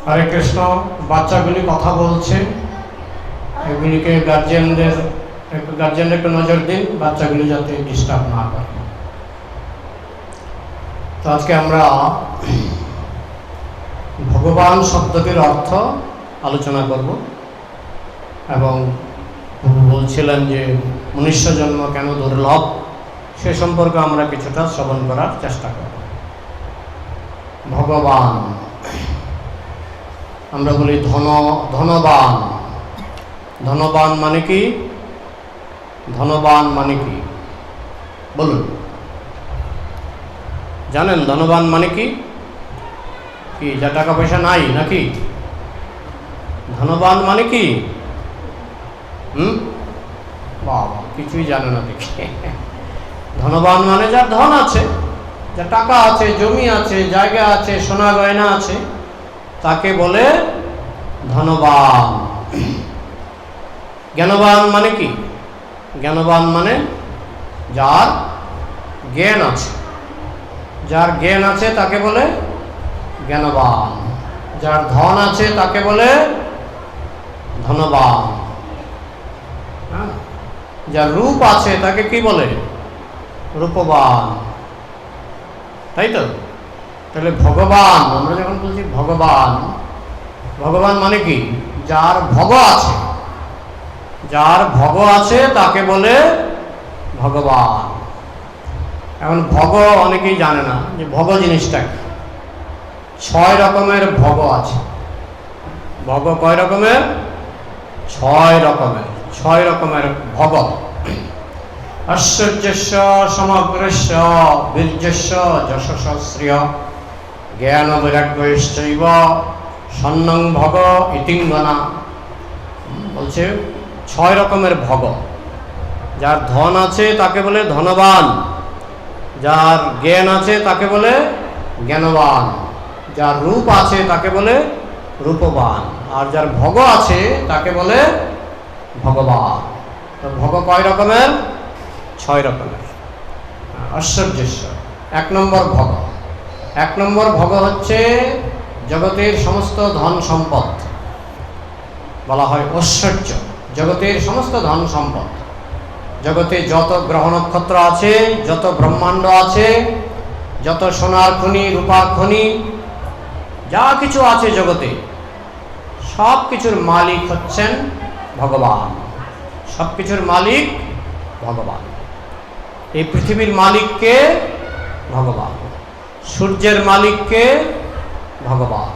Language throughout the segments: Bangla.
হরে কৃষ্ণ। বাচ্চাগুলি কথা বলছে, এগুলিকে গার্জিয়ানদের একটু নজর দিন, বাচ্চাগুলি যাতে ডিস্টার্ব না করে। তো আজকে আমরা ভগবান শব্দটির অর্থ আলোচনা করব এবং বলছিলেন যে মনুষ্য জন্ম কেন দুর্লভ, সে সম্পর্কে আমরা কিছুটা শ্রবণ করার চেষ্টা করব। ভগবান, আমরা বলি ধনবান। ধনবান মানে কি? ধনবান মানে কি বলুন, জানেন ধনবান মানে কি? কি যা টাকা পয়সা নাই নাকি? ধনবান মানে কি? বাবা কিছুই জানে না দেখি। ধনবান মানে যার ধন আছে, যার টাকা আছে, জমি আছে, জায়গা আছে, সোনা গয়না আছে, তাকে বলে ধনবান। জ্ঞানবান মানে কি? জ্ঞানবান মানে যার জ্ঞান আছে, যার জ্ঞান আছে তাকে বলে জ্ঞানবান। যার ধন আছে তাকে বলে ধনবান। যার রূপ আছে তাকে কি বলে? রূপবান। তাই তো? তাহলে ভগবান, আমরা যখন বলছি ভগবান, ভগবান মানে কি? যার ভগ আছে, যার ভগ আছে তাকে বলে ভগবান। এখন ভগ অনেকেই জানে না যে ভগ জিনিসটা কি। 6 রকমের ভগ আছে। ভগ কয় রকমের? 6 রকমের। 6 রকমের ভগ। ঐশ্বর্যস্য সমগ্রস্য বীর্যস্য যশস্য শ্রিয় জ্ঞান বৈরাগ্যশ্চৈব সন্নং ভগ ইতিঙ্গনা। বলছে 6 রকমের ভগ। যার ধন আছে তাকে বলে ধনবান, যার জ্ঞান আছে তাকে বলে জ্ঞানবান, যার রূপ আছে তাকে বলে রূপবান, আর যার ভগ আছে তাকে বলে ভগবান। তো ভগ কয় রকমের? 6 রকমের। ঐশ্বর্যস্য 1 নম্বর ভগ। 1 নম্বর ভগ হচ্ছে জগতের সমস্ত ধন সম্পদ, বলা হয় ঐশ্বর্য। জগতের সমস্ত ধন সম্পদ, জগতে যত গ্রহ নক্ষত্র আছে, যত ব্রহ্মাণ্ড আছে, যত সোনার খনি, রূপার খনি, যা কিছু আছে জগতে, সব কিছুর মালিক হচ্ছেন ভগবান। সব কিছুর মালিক ভগবান। এই পৃথিবীর মালিককে ভগবান, সূর্যের মালিককে ভগবান,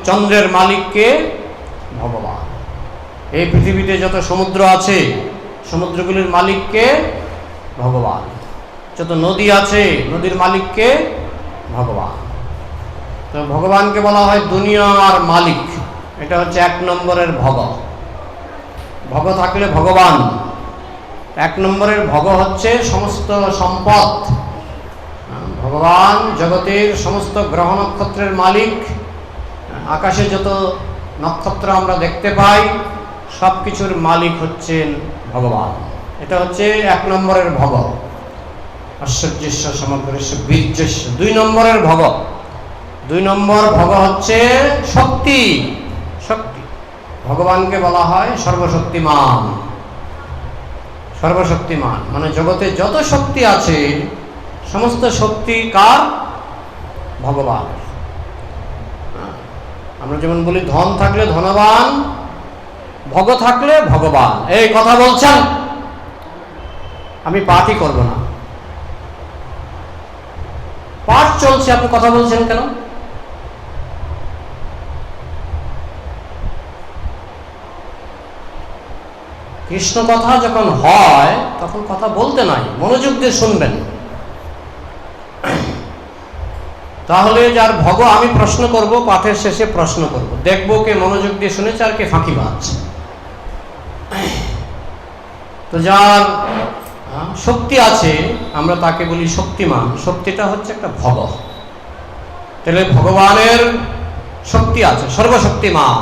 চন্দ্রের মালিককে ভগবান। এই পৃথিবীতে যত সমুদ্র আছে, সমুদ্রগুলির মালিককে ভগবান। যত নদী আছে, নদীর মালিককে ভগবান। তো ভগবানকে বলা হয় দুনিয়ার মালিক। এটা হচ্ছে 1 নম্বরের ভগ। ভগ থাকলে ভগবান। 1 নম্বরের ভগ হচ্ছে সমস্ত সম্পদ। ভগবান জগতের সমস্ত গ্রহ নক্ষত্রের মালিক। আকাশে যত নক্ষত্র আমরা দেখতে পাই, সব কিছুর মালিক হচ্ছেন ভগবান। এটা হচ্ছে 1 নম্বরের ভগ। ঐশ্বর্যস্য সমগ্রস্য বীর্যস্য 2 নম্বরের ভগ। 2 নম্বর ভগ হচ্ছে শক্তি। শক্তি, ভগবানকে বলা হয় সর্বশক্তিমান। সর্বশক্তিমান মানে জগতে যত শক্তি আছে, সমস্ত শক্তি কার? ভগবান। আমরা যেমন বলি ধন থাকলে ধনবান, ভগ থাকলে ভগবান। এই কথা বলছেন, আমি পাঠই করব না। পাঠ চলছে, আপনি কথা বলছেন কেন? কৃষ্ণ কথা যখন হয় তখন কথা বলতে নাই, মনোযোগ দিয়ে শুনবেন। তাহলে যার ভগ, আমি প্রশ্ন করব, পাঠের শেষে প্রশ্ন করব, দেখবো কে মনোযোগ দিয়ে শুনেছে আর কে ফাঁকি মারছে। তো যার শক্তি আছে আমরা তাকে বলি শক্তিমান। শক্তিটা হচ্ছে একটা ভগ। তাহলে ভগবানের শক্তি আছে, সর্বশক্তিমান।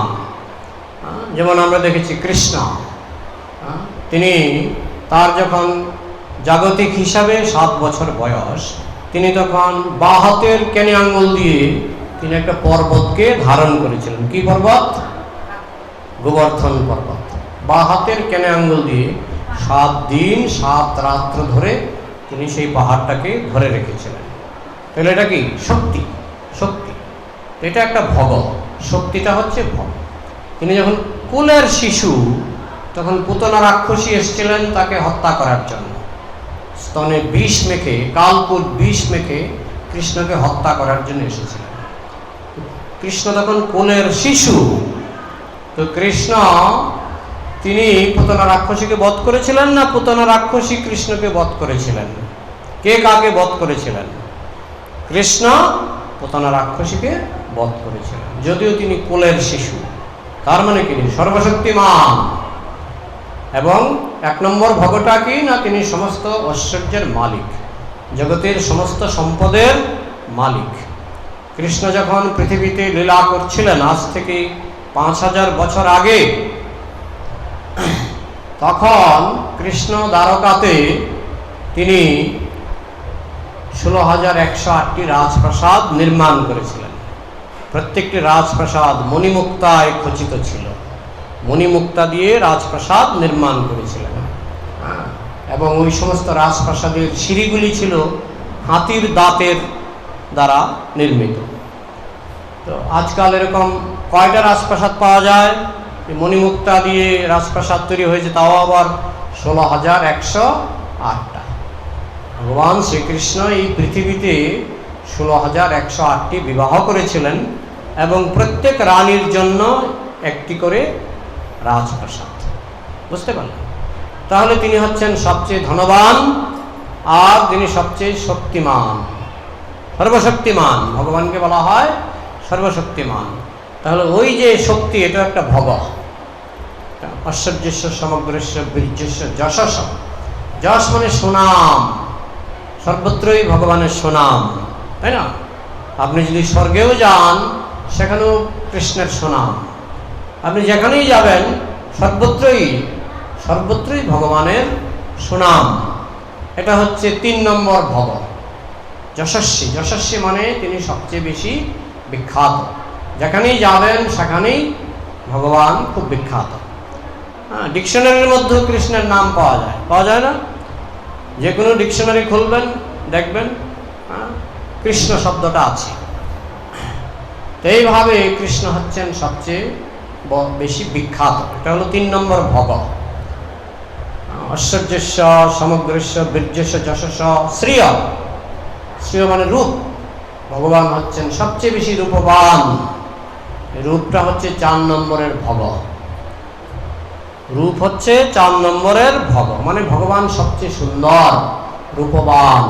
যেমন আমরা দেখেছি কৃষ্ণ, তিনি তার যখন জাগতিক হিসাবে 7 বছর বয়স, তিনি তখন বাঁ হাতের কেনে আঙ্গুল দিয়ে তিনি একটা পর্বতকে ধারণ করেছিলেন। কি পর্বত? গোবর্ধন পর্বত। বা হাতের কেনে আঙ্গুল দিয়ে 7 দিন 7 রাত্র ধরে তিনি সেই পাহাড়টাকে ধরে রেখেছিলেন। তাহলে এটা কি? শক্তি। শক্তি এটা একটা ভগ, শক্তিটা হচ্ছে ভগ। তিনি যখন কুলের শিশু, তখন পুতনা রাক্ষসী এসেছিলেন তাকে হত্যা করার জন্য। স্তনে বিষ মেখে, কালকুট বিষ মেখে কৃষ্ণকে হত্যা করার জন্য এসেছিলেন। কৃষ্ণ তখন কুলের শিশু। তো কৃষ্ণ তিনি পুতনা রাক্ষসীকে বধ করেছিলেন না পুতনা রাক্ষসী কৃষ্ণকে বধ করেছিলেন? কে কাকে বধ করেছিলেন? কৃষ্ণ পুতনা রাক্ষসীকে বধ করেছিলেন, যদিও তিনি কোলের শিশু। তার মানে কি? সর্বশক্তিমান। এবং 1 নম্বর ভগটা কি না, তিনি সমস্ত ঐশ্বর্যের মালিক, জগতের সমস্ত সম্পদের মালিক। কৃষ্ণ যখন পৃথিবীতে লীলা করছিলেন আজ থেকে 5000 বছর আগে, তখন কৃষ্ণ দ্বারকাতে তিনি 16,108টি রাজপ্রাসাদ নির্মাণ করেছিলেন। প্রত্যেকটি রাজপ্রাসাদ মণিমুক্তায় খচিত ছিল। মণিমুক্তা দিয়ে রাজপ্রাসাদ নির্মাণ করেছিলেন। এবং ওই সমস্ত রাজপ্রাসাদের সিঁড়িগুলি ছিল হাতির দাঁতের দ্বারা নির্মিত। তো আজকাল এরকম কয়টা রাজপ্রাসাদ পাওয়া যায়? মণিমুক্তা দিয়ে রাজপ্রাসাদ তৈরি হয়েছে, তাও আবার 16,108টা। ভগবান শ্রীকৃষ্ণ এই পৃথিবীতে 16,108টি বিবাহ করেছিলেন এবং প্রত্যেক রানীর জন্য একটি করে রাজপ্রাসাদ। বুঝতে পারলেন? তাহলে তিনি হচ্ছেন সবচেয়ে ধনবান আর তিনি সবচেয়ে শক্তিমান, সর্বশক্তিমান। ভগবানকে বলা হয় সর্বশক্তিমান। তাহলে ওই যে শক্তি, এটা একটা ভগ। ঐশ্বর্যস্য সমগ্রস্য বীর্যস্য যশস। যশ মানে সুনাম, সর্বত্রই ভগবানের সুনাম, তাই না? আপনি যদি স্বর্গেও যান সেখানেও কৃষ্ণের সুনাম। আপনি যেখানেই যাবেন সর্বত্রই সর্বত্রই ভগবানের সুনাম। এটা হচ্ছে 3 নম্বর ভগ, যশস্বী। যশস্বী মানে তিনি সবচেয়ে বেশি বিখ্যাত। যেখানেই যাবেন সেখানেই ভগবান খুব বিখ্যাত। ডিকশনারির মধ্যেও কৃষ্ণের নাম পাওয়া যায়, পাওয়া যায় না? যে কোনো ডিকশনারি খুলবেন দেখবেন কৃষ্ণ শব্দটা আছে। তো এইভাবে কৃষ্ণ হচ্ছেন সবচেয়ে বেশি বিখ্যাত। এটা হলো 3 নম্বর ভগ। ঐশ্বর্যস্য সমগ্রস্য বীর্যস্য যশস শ্রিয়। শ্রিয় মানে রূপ। ভগবান হচ্ছেন সবচেয়ে বেশি রূপবান। রূপটা হচ্ছে 4 নম্বরের ভগ। রূপ হচ্ছে 4 নম্বরের ভগ, মানে ভগবান সবচেয়ে সুন্দর, রূপবান।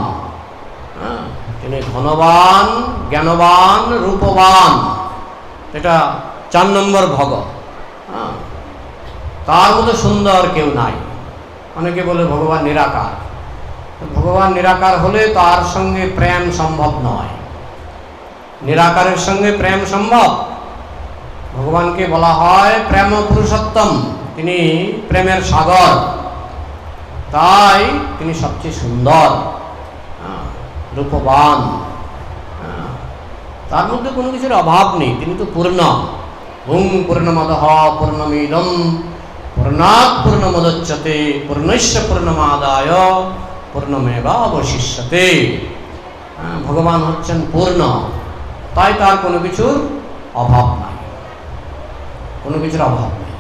তিনি ধনবান, জ্ঞানবান, রূপবান। এটা 4 নম্বর ভগ। তার মতো সুন্দর কেউ নাই। অনেকে বলে ভগবান নিরাকার। ভগবান নিরাকার হলে তার সঙ্গে প্রেম সম্ভব নয়। নিরাকারের সঙ্গে প্রেম সম্ভব? ভগবানকে বলা হয় প্রেম পুরুষোত্তম, তিনি প্রেমের সাগর। তাই তিনি সবচেয়ে সুন্দর, রূপবান। তার মধ্যে কোনো কিছুর অভাব নেই, তিনি তো পূর্ণ। হুম পূর্ণমদঃ পূর্ণমিদম পূর্ণাৎ পূর্ণমুদচ্যতে পূর্ণস্য পূর্ণমাদায় পূর্ণমেবাবশিষ্যতে। ভগবান হচ্ছেন পূর্ণ, তাই তার কোনো কিছুর অভাব নাই, কোনো কিছুর অভাব নাই।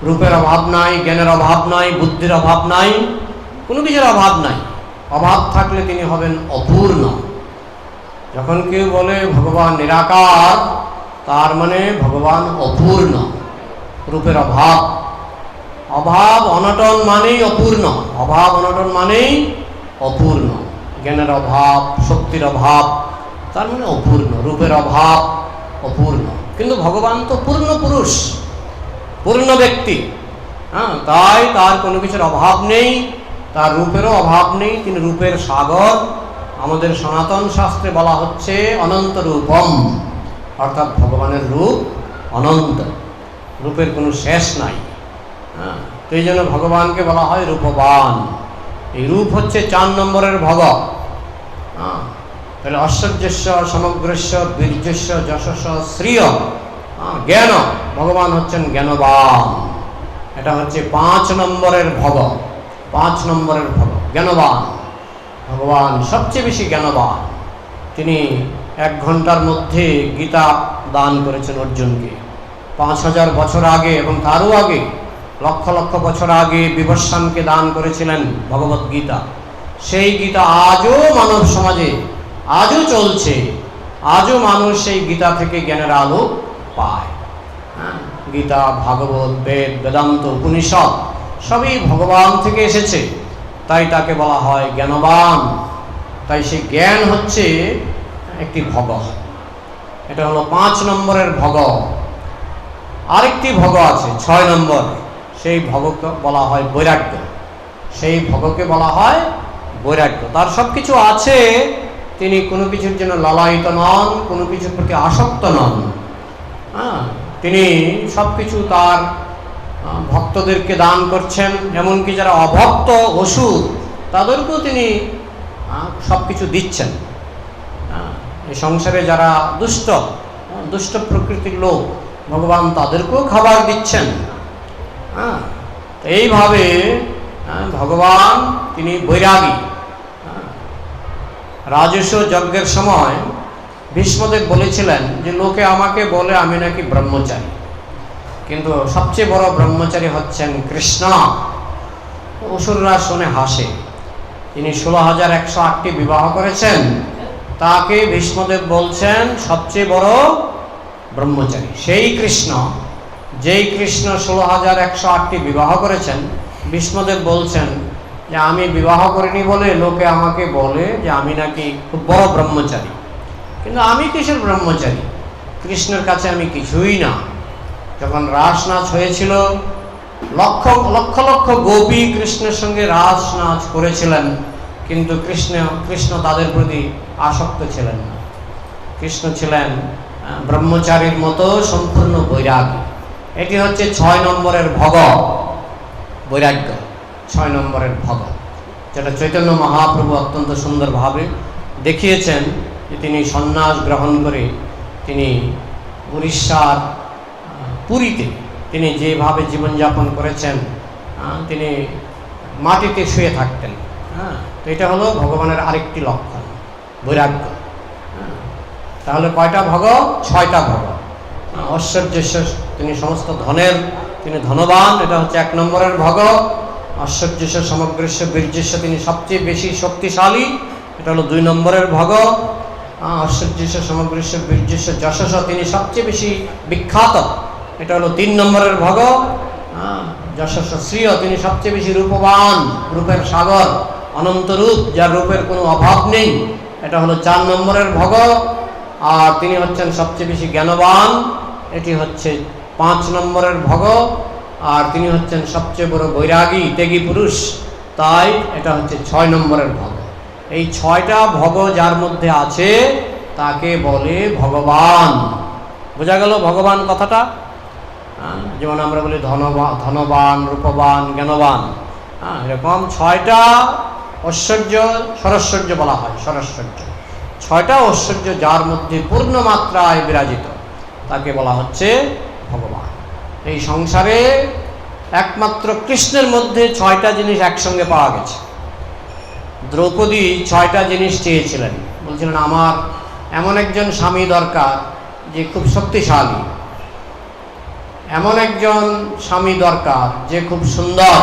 রূপের অভাব নাই, জ্ঞানের অভাব নাই, বুদ্ধির অভাব নাই, কোনো কিছুর অভাব নাই। অভাব থাকলে তিনি হবেন অপূর্ণ। যখন কেউ বলে ভগবান নিরাকার, তার মানে ভগবান অপূর্ণ। রূপের অভাব, অভাব অনটন মানেই অপূর্ণ। অভাব অনটন মানেই অপূর্ণ। জ্ঞানের অভাব, শক্তির অভাব, তার মানে অপূর্ণ। রূপের অভাব, অপূর্ণ। কিন্তু ভগবান তো পূর্ণ পুরুষ, পূর্ণ ব্যক্তি। তাই তার কোনো কিছুর অভাব নেই, তার রূপেরও অভাব নেই। তিনি রূপের সাগর। আমাদের সনাতন শাস্ত্রে বলা হচ্ছে অনন্ত রূপম, অর্থাৎ ভগবানের রূপ অনন্ত, রূপের কোনো শেষ নাই। তো এই জন্য ভগবানকে বলা হয় রূপবান। এই রূপ হচ্ছে 4 নম্বরের ভগ। তাহলে ঐশ্বর্যস্য সমগ্রস্য বীর্যস্য যশস্য শ্রিয় জ্ঞান, ভগবান হচ্ছেন জ্ঞানবান। এটা হচ্ছে 5 নম্বরের ভগ, 5 নম্বরের ভগ জ্ঞানবান। ভগবান সবচেয়ে বেশি জ্ঞানবান। তিনি 1 ঘন্টার মধ্যে গীতা দান করেছেন অর্জুনকে। 5000 বছর আগে এবং তারও আগে লক্ষ লক্ষ বছর আগে বিভৎসানকে দান করেছিলেন ভগবত গীতা। সেই গীতা আজও মানব সমাজে আজও চলছে। আজও মানুষ সেই গীতা থেকে জ্ঞানের আলো পায়। গীতা, ভাগবত, বেদ, বেদান্ত, উপনিষদ সবই ভগবান থেকে এসেছে, তাই তাকে বলা হয় জ্ঞানবান। তাই সেই জ্ঞান হচ্ছে একটি ভগ। এটা হলো 5 নম্বরের ভগ। আরেকটি ভগ আছে 6 নম্বর, সেই ভগকে বলা হয় বৈরাগ্য। সেই ভগকে বলা হয় বৈরাগ্য। তার সব কিছু আছে, তিনি কোনো কিছুর জন্য লালায়িত নন, কোনো কিছুর প্রতি আসক্ত নন। তিনি সব কিছু তার ভক্তদেরকে দান করছেন, এমনকি যারা অভক্ত অসুর তাদেরকেও তিনি সব কিছু দিচ্ছেন। এই সংসারে যারা দুষ্ট প্রকৃতির লোক, ভগবান তাদেরকেও খাবার দিচ্ছেন। এইভাবে ভগবান তিনি বৈরাগী। রাজস্ব যজ্ঞের সময় ভীষ্মদেব বলেছিলেন যে লোকে আমাকে বলে আমি নাকি ব্রহ্মচারী, কিন্তু সবচেয়ে বড় ব্রহ্মচারী হচ্ছেন কৃষ্ণ। অসুররা শুনে হাসে। তিনি 16,108টি বিবাহ করেছেন, তাকে ভীষ্মদেব বলছেন সবচেয়ে বড় ব্রহ্মচারী। সেই কৃষ্ণ, যেই কৃষ্ণ 16,108টি বিবাহ করেছেন, ভীষ্মদেব বলছেন যে আমি বিবাহ করিনি বলে লোকে আমাকে বলে যে আমি নাকি খুব বড় ব্রহ্মচারী, কিন্তু আমি কিসের ব্রহ্মচারী? কৃষ্ণের কাছে আমি কিছুই না। যখন রাস নাচ হয়েছিল, লক্ষ লক্ষ লক্ষ গোপী কৃষ্ণের সঙ্গে রাস নাচ করেছিলেন, কিন্তু কৃষ্ণ তাদের প্রতি আসক্ত ছিলেন না। কৃষ্ণ ছিলেন ব্রহ্মচারীর মতো সম্পূর্ণ বৈরাগী। এটি হচ্ছে 6 নম্বরের ভগ, বৈরাগ্য। 6 নম্বরের ভগ, যেটা চৈতন্য মহাপ্রভু অত্যন্ত সুন্দরভাবে দেখিয়েছেন যে তিনি সন্ন্যাস গ্রহণ করে তিনি উড়িষ্যার পুরীতে তিনি যেভাবে জীবনযাপন করেছেন, তিনি মাটিতে শুয়ে থাকতেন। তো এটা হলো ভগবানের আরেকটি লক্ষণ, বৈরাগ্য। তাহলে কয়টা ভগ? 6টা ভগ। ঐশ্বর্যস্য, তিনি সমস্ত ধনের তিনি ধনবান, এটা হচ্ছে 1 নম্বরের ভগ। ঐশ্বর্যস্য সমগ্রস্য বীর্যস্য, তিনি সবচেয়ে বেশি শক্তিশালী, এটা হলো 2 নম্বরের ভগ। ঐশ্বর্যস্য সমগ্রস্য বীর্যস্য যশস্য, তিনি সবচেয়ে বেশি বিখ্যাত, এটা হলো 3 নম্বরের ভগ। যশস্য শ্রিয়, তিনি সবচেয়ে বেশি রূপবান, রূপের সাগর, অনন্ত রূপ, যার রূপের কোনো অভাব নেই, এটা হলো 4 নম্বরের ভগ। আর তিনি হচ্ছেন সবচেয়ে বেশি জ্ঞানবান, এটি হচ্ছে 5 নম্বরের ভগ। আর তিনি হচ্ছেন সবচেয়ে বড় বৈরাগী, ত্যাগী পুরুষ, তাই এটা হচ্ছে 6 নম্বরের ভগ। এই 6টা ভগ যার মধ্যে আছে তাকে বলে ভগবান। বোঝা গেল ভগবান কথাটা? যেমন আমরা বলি ধনবান, রূপবান, জ্ঞানবান, এরকম 6টা ঐশ্বর্য, সরৈশ্বর্য বলা হয়। সরৈশ্বর্য 6টা ঐশ্বর্য যার মধ্যে পূর্ণ মাত্রায় বিরাজিত, তাকে বলা হচ্ছে ভগবান। এই সংসারে একমাত্র কৃষ্ণের মধ্যে 6টা জিনিস একসঙ্গে পাওয়া গেছে। দ্রৌপদী 6টা জিনিস চেয়েছিলেন, বলছিলেন আমার এমন একজন স্বামী দরকার যে খুব শক্তিশালী, এমন একজন স্বামী দরকার যে খুব সুন্দর,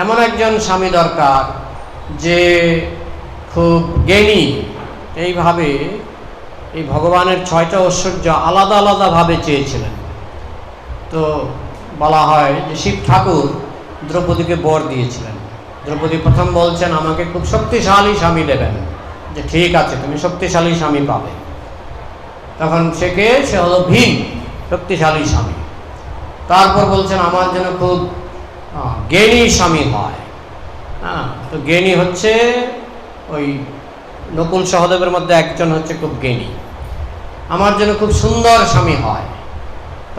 এমন একজন স্বামী দরকার যে খুব জ্ঞানী। এইভাবে এই ভগবানের 6টা ঐশ্বর্য আলাদা আলাদাভাবে চেয়েছিলেন। তো বলা হয় যে শিব ঠাকুর দ্রৌপদীকে বর দিয়েছিলেন। দ্রৌপদী প্রথম বলছেন আমাকে খুব শক্তিশালী স্বামী দেবেন, যে ঠিক আছে তুমি শক্তিশালী স্বামী পাবে। তখন সে হলো ভীম, শক্তিশালী স্বামী। তারপর বলছেন আমার যেন খুব জ্ঞানী স্বামী হয়। তো জ্ঞানী হচ্ছে ওই নকুল সহদেবের মধ্যে একজন হচ্ছে খুব জ্ঞানী। আমার যেন খুব সুন্দর স্বামী হয়।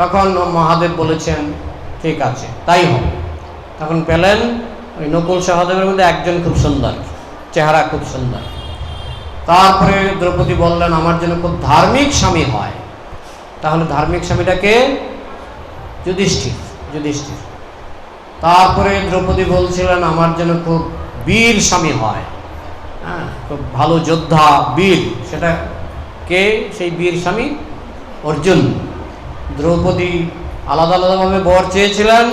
তখন মহাদেব বলেছেন ঠিক আছে তাই হবে। তখন পেলেন ওই নকুল সহদেবের মধ্যে একজন খুব সুন্দর, চেহারা খুব সুন্দর। তারপরে দ্রৌপদী বললেন আমার যেন খুব ধার্মিক স্বামী হয়। তাহলে ধার্মিক স্বামীটাকে যুধিষ্ঠির। যুধিষ্ঠির। তারপরে দ্রৌপদী বলছিলেন আমার যেন খুব বীর স্বামী হয়, হ্যাঁ, খুব ভালো যোদ্ধা বীর। সেটা কে সেই বীর স্বামী? অর্জুন। দ্রৌপদী আলাদা আলাদাভাবে বর চেয়েছিলেন,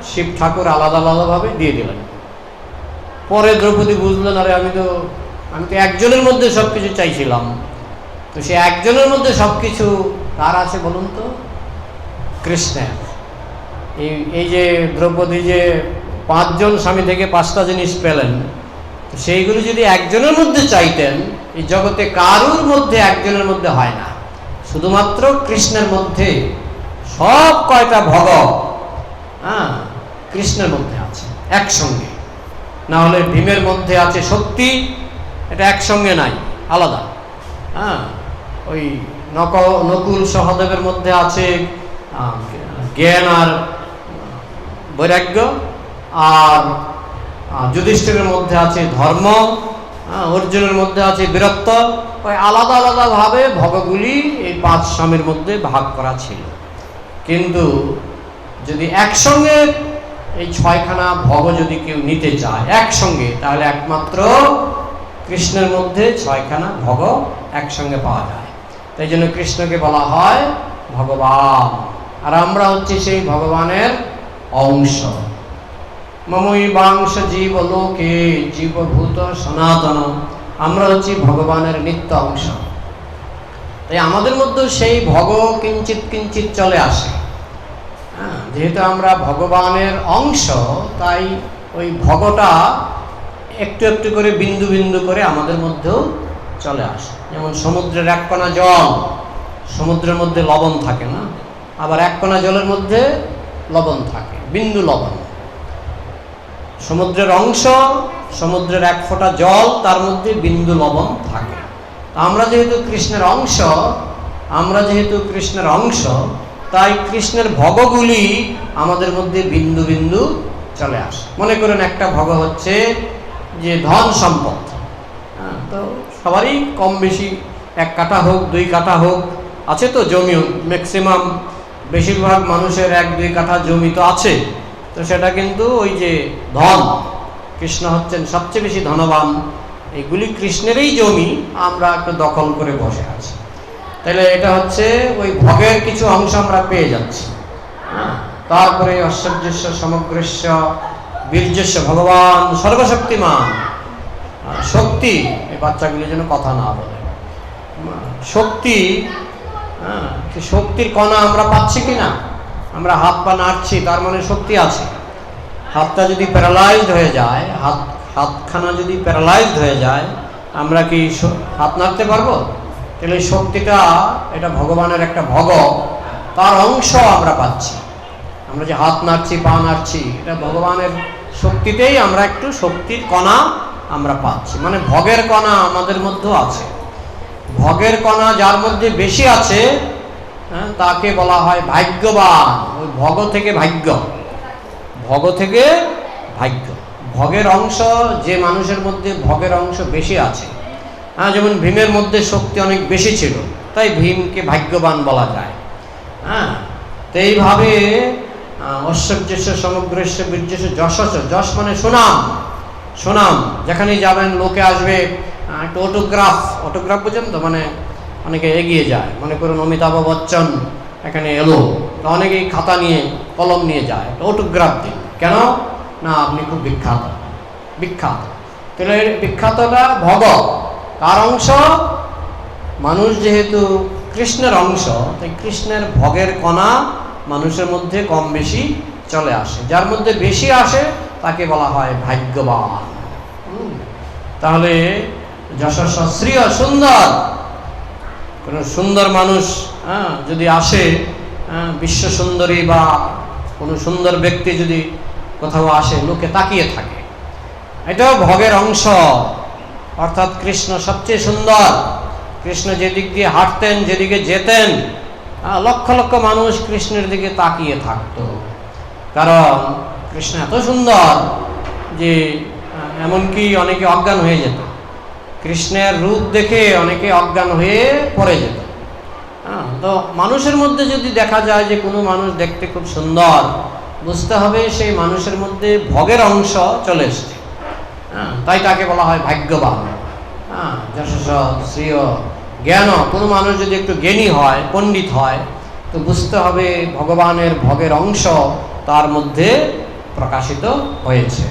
শিব ঠাকুর আলাদা আলাদাভাবে দিয়ে দিলেন। পরে দ্রৌপদী বুঝলেন আরে আমি তো একজনের মধ্যে সব কিছু চাইছিলাম, তো সে একজনের মধ্যে সব কিছু কার আছে বলুন তো? কৃষ্ণের। এই যে দ্রৌপদী যে 5 জন স্বামী থেকে 5টা জিনিস পেলেন, সেইগুলো যদি একজনের মধ্যে চাইতেন, এই জগতে কারুর মধ্যে একজনের মধ্যে হয় না, শুধুমাত্র কৃষ্ণের মধ্যে সব কয়টা ভগ, হ্যাঁ, কৃষ্ণের মধ্যে আছে একসঙ্গে। না হলে ভীমের মধ্যে আছে শক্তি, এটা একসঙ্গে নাই, আলাদা। হ্যাঁ, ওই নকুল সহদেবের মধ্যে আছে জ্ঞান আর বৈরাগ্য, আর যুধিষ্ঠিরের মধ্যে আছে ধর্ম, অর্জুনের মধ্যে আছে বীরত্ব। ওই আলাদা আলাদাভাবে ভগগুলি এই 5 স্বামীর মধ্যে ভাগ করা ছিল। কিন্তু যদি একসঙ্গে এই 6খানা ভগ যদি কেউ নিতে চায় একসঙ্গে, তাহলে একমাত্র কৃষ্ণের মধ্যে 6খানা ভগ একসঙ্গে পাওয়া যায়। তাই জন্য কৃষ্ণকে বলা হয় ভগবান, আর আমরা হচ্ছে সেই ভগবানের অংশ। মমই বাংশ জীব লোকে জীবভূত সনাতন, আমরা হচ্ছি ভগবানের নিত্য অংশ। তাই আমাদের মধ্যে সেই ভগ কিঞ্চিত কিঞ্চিত চলে আসে। হ্যাঁ, যেহেতু আমরা ভগবানের অংশ, তাই ওই ভগটা একটু একটু করে বিন্দু বিন্দু করে আমাদের মধ্যেও চলে আসে। যেমন সমুদ্রের 1 কণা জল, সমুদ্রের মধ্যে লবণ থাকে না, আবার 1 কণা জলের মধ্যে লবণ থাকে, বিন্দু লবণ। সমুদ্রের অংশ, সমুদ্রের 1 ফোঁটা জল, তার মধ্যে বিন্দু লবণ থাকে। আমরা যেহেতু কৃষ্ণের অংশ, তাই কৃষ্ণের ভগগুলি আমাদের মধ্যে বিন্দু বিন্দু চলে আসে। মনে করেন একটা ভগ হচ্ছে যে ধন সম্পদ, তো সবারই কম বেশি 1 কাঠা হোক 2 কাঠা হোক আছে তো জমিও, ম্যাক্সিমাম বেশিরভাগ মানুষের 1-2 কাঠা জমি তো আছে। তো সেটা কিন্তু ওই যে ধন, কৃষ্ণ হচ্ছেন সবচেয়ে বেশি ধনবান, এগুলি কৃষ্ণেরই জমি, আমরা একটু দখল করে বসে আছি। তাহলে এটা হচ্ছে ওই ভগের কিছু অংশ আমরা পেয়ে যাচ্ছি। তারপরে ঐশ্বর্যস্য সমগ্রস্য বীর্যস্য ভগবান সর্বশক্তিমান। শক্তি, এই বাচ্চাগুলি যেন কথা না বলে, শক্তি, শক্তির কণা আমরা পাচ্ছি কিনা? আমরা হাত পা নাড়ছি, তার মানে শক্তি আছে। হাতটা যদি প্যারালাইজড হয়ে যায়, হাতখানা যদি প্যারালাইজড হয়ে যায়, আমরা কি হাত নাড়তে পারবো? তাহলে এই শক্তিটা, এটা ভগবানের একটা ভগ, তার অংশ আমরা পাচ্ছি। আমরা যে হাত নাড়ছি পা নাড়ছি, এটা ভগবানের শক্তিতেই আমরা একটু শক্তির কণা আমরা পাচ্ছি। মানে ভগের কণা আমাদের মধ্যেও আছে। ভগের কণা যার মধ্যে বেশি আছে, তাকে বলা হয় ভাগ্যবান। ওই ভগ থেকে ভাগ্য, ভগ থেকে ভাগ্য। ভগের অংশ, যে মানুষের মধ্যে ভগের অংশ বেশি আছে, যেমন ভীমের মধ্যে শক্তি অনেক বেশি ছিল, তাই ভীমকে ভাগ্যবান বলা যায়। হ্যাঁ, তো এইভাবে ঐশ্বর্যস্য সমগ্রস্য বীর্যস্য যশস্য, যশ মানে সুনাম। সুনাম, যেখানেই যাবেন লোকে আসবে, একটা অটোগ্রাফ বুঝেন তো, মানে অনেকে এগিয়ে যায়। মনে করুন অমিতাভ বচ্চন এখানে এলো, তো অনেকেই খাতা নিয়ে কলম নিয়ে যায়, অটোগ্রাফ দিন। কেন না? আপনি খুব বিখ্যাত। তাহলে বিখ্যাতটা ভগ, কার অংশ? মানুষ যেহেতু কৃষ্ণের অংশ, তাই কৃষ্ণের ভগের কণা মানুষের মধ্যে কম বেশি চলে আসে। যার মধ্যে বেশি আসে তাকে বলা হয় ভাগ্যবান। তাহলে যশস্ব শ্রীয়, সুন্দর, কোন সুন্দর মানুষ যদি আসে, বিশ্ব সুন্দরী বা কোনো সুন্দর ব্যক্তি যদি কোথাও আসে, লোকে তাকিয়ে থাকে, এটাও ভগের অংশ। অর্থাৎ কৃষ্ণ সবচেয়ে সুন্দর। কৃষ্ণ যেদিক দিয়ে হাঁটতেন, যেদিকে যেতেন, লক্ষ লক্ষ মানুষ কৃষ্ণের দিকে তাকিয়ে থাকতো। কারণ কৃষ্ণ এত সুন্দর যে এমনকি অনেকে অজ্ঞান হয়ে যেত। কৃষ্ণের রূপ দেখে অনেকে অজ্ঞান হয়ে পড়ে যেত। তো মানুষের মধ্যে যদি দেখা যায় যে কোনো মানুষ দেখতে খুব সুন্দর, বুঝতে হবে সেই মানুষের মধ্যে ভোগের অংশ চলে এসছে। তাই তাকে বলা হয় ভাগ্যবান। যশস শ্রেয় জ্ঞান। কোনো মানুষ যদি একটু জ্ঞানী হয়, পণ্ডিত হয়, তো বুঝতে হবে ভগবানের ভোগের অংশ তার মধ্যে প্রকাশিত হয়েছে।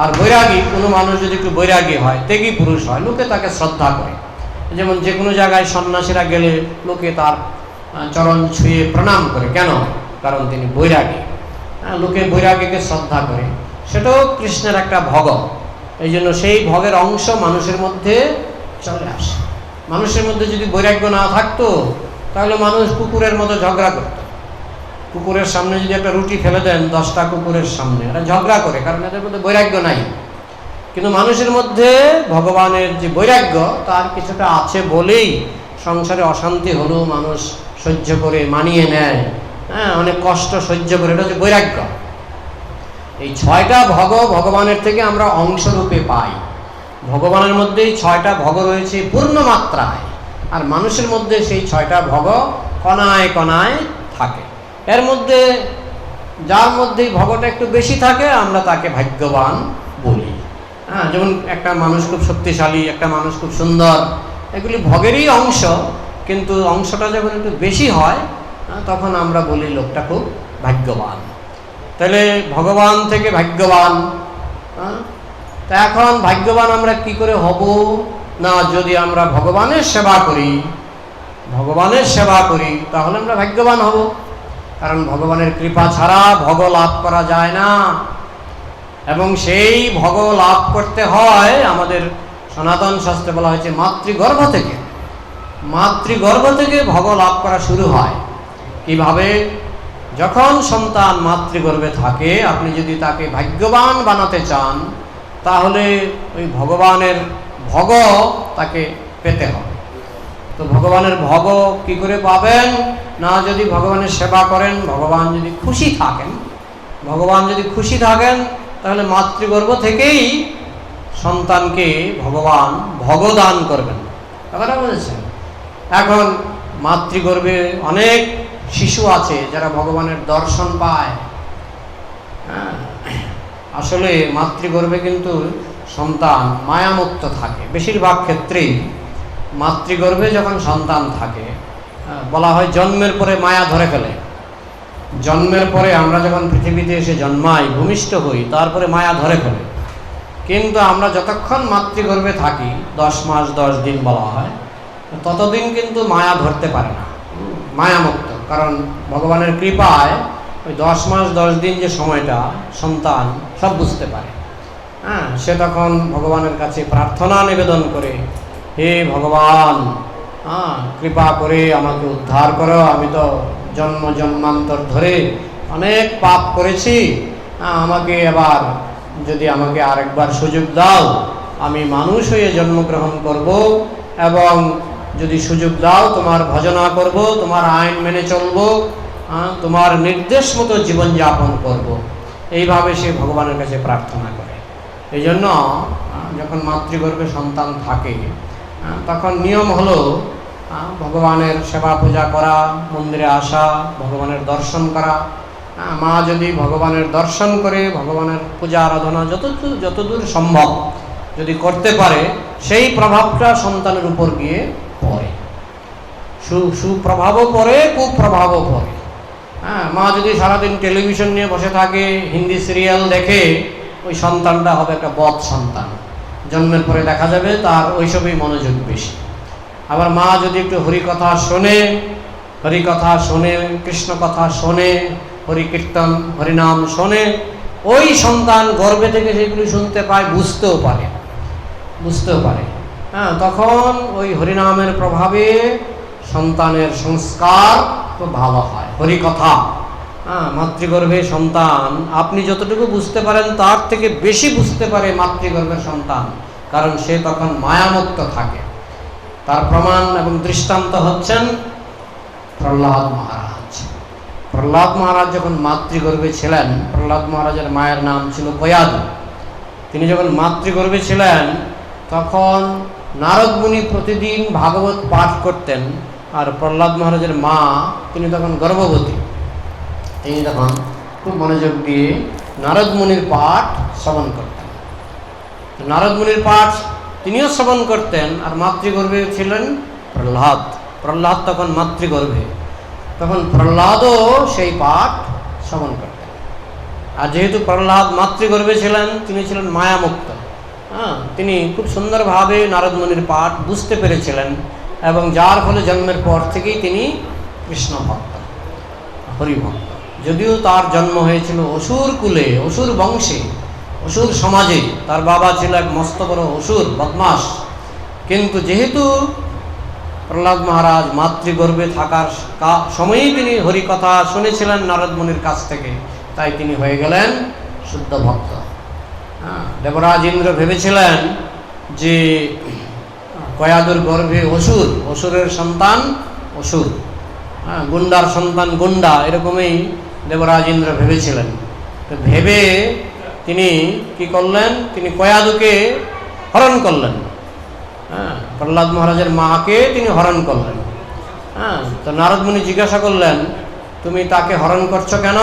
আর বৈরাগী, কোনো মানুষ যদি একটু বৈরাগী হয়, ত্যাগী পুরুষ হয়, লোকে তাকে শ্রদ্ধা করে। যেমন যে কোনো জায়গায় সন্ন্যাসীরা গেলে লোকে তার চরণ ছুঁয়ে প্রণাম করে। কেন? কারণ তিনি বৈরাগী। লোকে বৈরাগীকে শ্রদ্ধা করে। সেটাও কৃষ্ণের একটা ভোগ। এই জন্য সেই ভোগের অংশ মানুষের মধ্যে চলে আসে। মানুষের মধ্যে যদি বৈরাগ্য না থাকতো, তাহলে মানুষ কুকুরের মতো ঝগড়া করত। কুকুরের সামনে যদি একটা রুটি ফেলে দেন 10টা কুকুরের সামনে, এরা ঝগড়া করে, কারণ এদের মধ্যে বৈরাগ্য নাই। কিন্তু মানুষের মধ্যে ভগবানের যে বৈরাগ্য, তার কিছুটা আছে বলেই সংসারে অশান্তি হলেও মানুষ সহ্য করে মানিয়ে নেয়। অনেক কষ্ট সহ্য করে, এটা হচ্ছে বৈরাগ্য। এই 6টা ভোগ ভগবানের থেকে আমরা অংশরূপে পাই। ভগবানের মধ্যেই 6টা ভোগ রয়েছে পূর্ণ মাত্রায়, আর মানুষের মধ্যে সেই 6টা ভোগ কণায় কণায় থাকে। এর মধ্যে যার মধ্যে ভোগটা একটু বেশি থাকে, আমরা তাকে ভাগ্যবান বলি। যেমন একটা মানুষ খুব শক্তিশালী, একটা মানুষ খুব সুন্দর, এগুলি ভোগেরই অংশ, কিন্তু অংশটা যখন একটু বেশি হয়, তখন আমরা বলি লোকটা খুব ভাগ্যবান। তাহলে ভগবান থেকে ভাগ্যবান। তা এখন ভাগ্যবান আমরা কি করে হব? না, যদি আমরা ভগবানের সেবা করি, তাহলে আমরা ভাগ্যবান হব। কারণ ভগবানের কৃপা ছাড়া ভোগ লাভ করা যায় না, এবং সেই ভোগ লাভ করতে হয় আমাদের সনাতন শাস্ত্রে বলা হয়েছে মাতৃগর্ভ থেকে। মাতৃগর্ভ থেকে ভোগ লাভ করা শুরু হয়। কিভাবে? যখন সন্তান মাতৃগর্ভে থাকে, আপনি যদি তাকে ভাগ্যবান বানাতে চান, তাহলে ওই ভগবানের ভোগ তাকে পেতে হবে। তো ভগবানের ভোগ কি করে পাবেন? না, যদি ভগবানের সেবা করেন, ভগবান যদি খুশি থাকেন, তাহলে মাতৃগর্ভ থেকেই সন্তানকে ভগবান ভগদান করবেন। কথাটা বুঝেছেন? এখন মাতৃগর্ভে অনেক শিশু আছে যারা ভগবানের দর্শন পায়। আসলে মাতৃগর্ভে কিন্তু সন্তান মায়ামুক্ত থাকে। বেশিরভাগ ক্ষেত্রেই মাতৃগর্ভে যখন সন্তান থাকে, বলা হয় জন্মের পরে মায়া ধরে ফেলে। জন্মের পরে আমরা যখন পৃথিবীতে এসে জন্মাই, ভূমিষ্ঠ হই, তারপরে মায়া ধরে ফেলে। কিন্তু আমরা যতক্ষণ মাতৃগর্ভে থাকি, 10 মাস 10 দিন বলা হয়, ততদিন কিন্তু মায়া ধরতে পারে না, মায়ামুক্ত। কারণ ভগবানের কৃপায় ওই 10 মাস 10 দিন যে সময়টা সন্তান সব বুঝতে পারে। সে তখন ভগবানের কাছে প্রার্থনা নিবেদন করে, হে ভগবান, কৃপা করে আমাকে উদ্ধার করো। আমি তো জন্ম জন্মান্তর ধরে অনেক পাপ করেছি, আমাকে এবার যদি আমাকে আরেকবার সুযোগ দাও, আমি মানুষ হয়ে জন্মগ্রহণ করব, এবং যদি সুযোগ দাও তোমার ভজনা করব, তোমার আইন মেনে চলব, তোমার নির্দেশ মতো জীবনযাপন করব। এইভাবে সে ভগবানের কাছে প্রার্থনা করে। এই জন্য যখন মাতৃগর্ভে সন্তান থাকে, তখন নিয়ম হলো ভগবানের সেবা পূজা করা, মন্দিরে আসা, ভগবানের দর্শন করা। মা যদি ভগবানের দর্শন করে, ভগবানের পূজা আরাধনা যতদূর সম্ভব যদি করতে পারে, সেই প্রভাবটা সন্তানের উপর গিয়ে পড়ে। সুপ্রভাবও পড়ে, কুপ্রভাবও পড়ে। মা যদি সারাদিন টেলিভিশন নিয়ে বসে থাকে, হিন্দি সিরিয়াল দেখে, ওই সন্তানটা হবে একটা বদ সন্তান। জন্মের পরে দেখা যাবে তার ওইসবই মনোযোগ বেশি। আবার মা যদি একটু হরিকথা শোনে, কৃষ্ণ কথা শোনে, হরি কীর্তন হরিনাম শোনে, ওই সন্তান গর্ভে থেকে সেগুলি শুনতে পায়, বুঝতেও পারে। তখন ওই হরিনামের প্রভাবে সন্তানের সংস্কার খুব ভালো হয়। হরিকথা, মাতৃগর্ভে সন্তান আপনি যতটুকু বুঝতে পারেন তার থেকে বেশি বুঝতে পারে মাতৃগর্ভের সন্তান, কারণ সে তখন মায়ামুক্ত থাকে। তার প্রমাণ এবং দৃষ্টান্ত হচ্ছেন প্রহ্লাদ মহারাজ যখন মাতৃগর্ভে ছিলেন, প্রহ্লাদ মহারাজের মায়ের নাম ছিল কয়াদু। তিনি যখন মাতৃগর্ভে ছিলেন, তখন নারদ মুনি প্রতিদিন ভাগবত পাঠ করতেন। আর প্রহ্লাদ মহারাজের মা, তিনি তখন গর্ভবতী, তিনি তখন খুব মনোযোগ দিয়ে নারদ মুনির পাঠ শ্রবণ করতেন। নারদ মুনির পাঠ তিনিও শ্রবণ করতেন। আর মাতৃগর্ভে ছিলেন প্রহ্লাদ। প্রহ্লাদ তখন মাতৃগর্ভে, তখন প্রহ্লাদও সেই পাঠ শ্রবণ করতেন। আর যেহেতু প্রহ্লাদ মাতৃগর্ভে ছিলেন, তিনি ছিলেন মায়ামুক্ত। তিনি খুব সুন্দরভাবে নারদ মুনির পাঠ বুঝতে পেরেছিলেন, এবং যার ফলে জন্মের পর থেকেই তিনি কৃষ্ণ ভক্ত, হরিভক্ত। যদিও তার জন্ম হয়েছিল অসুর কুলে, অসুর বংশে, অসুর সমাজে, তার বাবা ছিল এক মস্ত বড় অসুর বদমাস, কিন্তু যেহেতু প্রহ্লাদ মহারাজ মাতৃগর্ভে থাকার সময়ই তিনি হরিকথা শুনেছিলেন নারদ মুনির কাছ থেকে, তাই তিনি হয়ে গেলেন শুদ্ধ ভক্ত। দেবরাজ ইন্দ্র ভেবেছিলেন যে কয়াদুর গর্ভে অসুর, অসুরের সন্তান অসুর, গুন্ডার সন্তান গুন্ডা, এরকমই দেবরাজ ইন্দ্র ভেবেছিলেন। তো ভেবে তিনি কি করলেন, তিনি কয়াদুকে হরণ করলেন। প্রহ্লাদ মহারাজের মাকে তিনি হরণ করলেন। তো নারদ মুনি জিজ্ঞাসা করলেন, তুমি তাকে হরণ করছো কেন?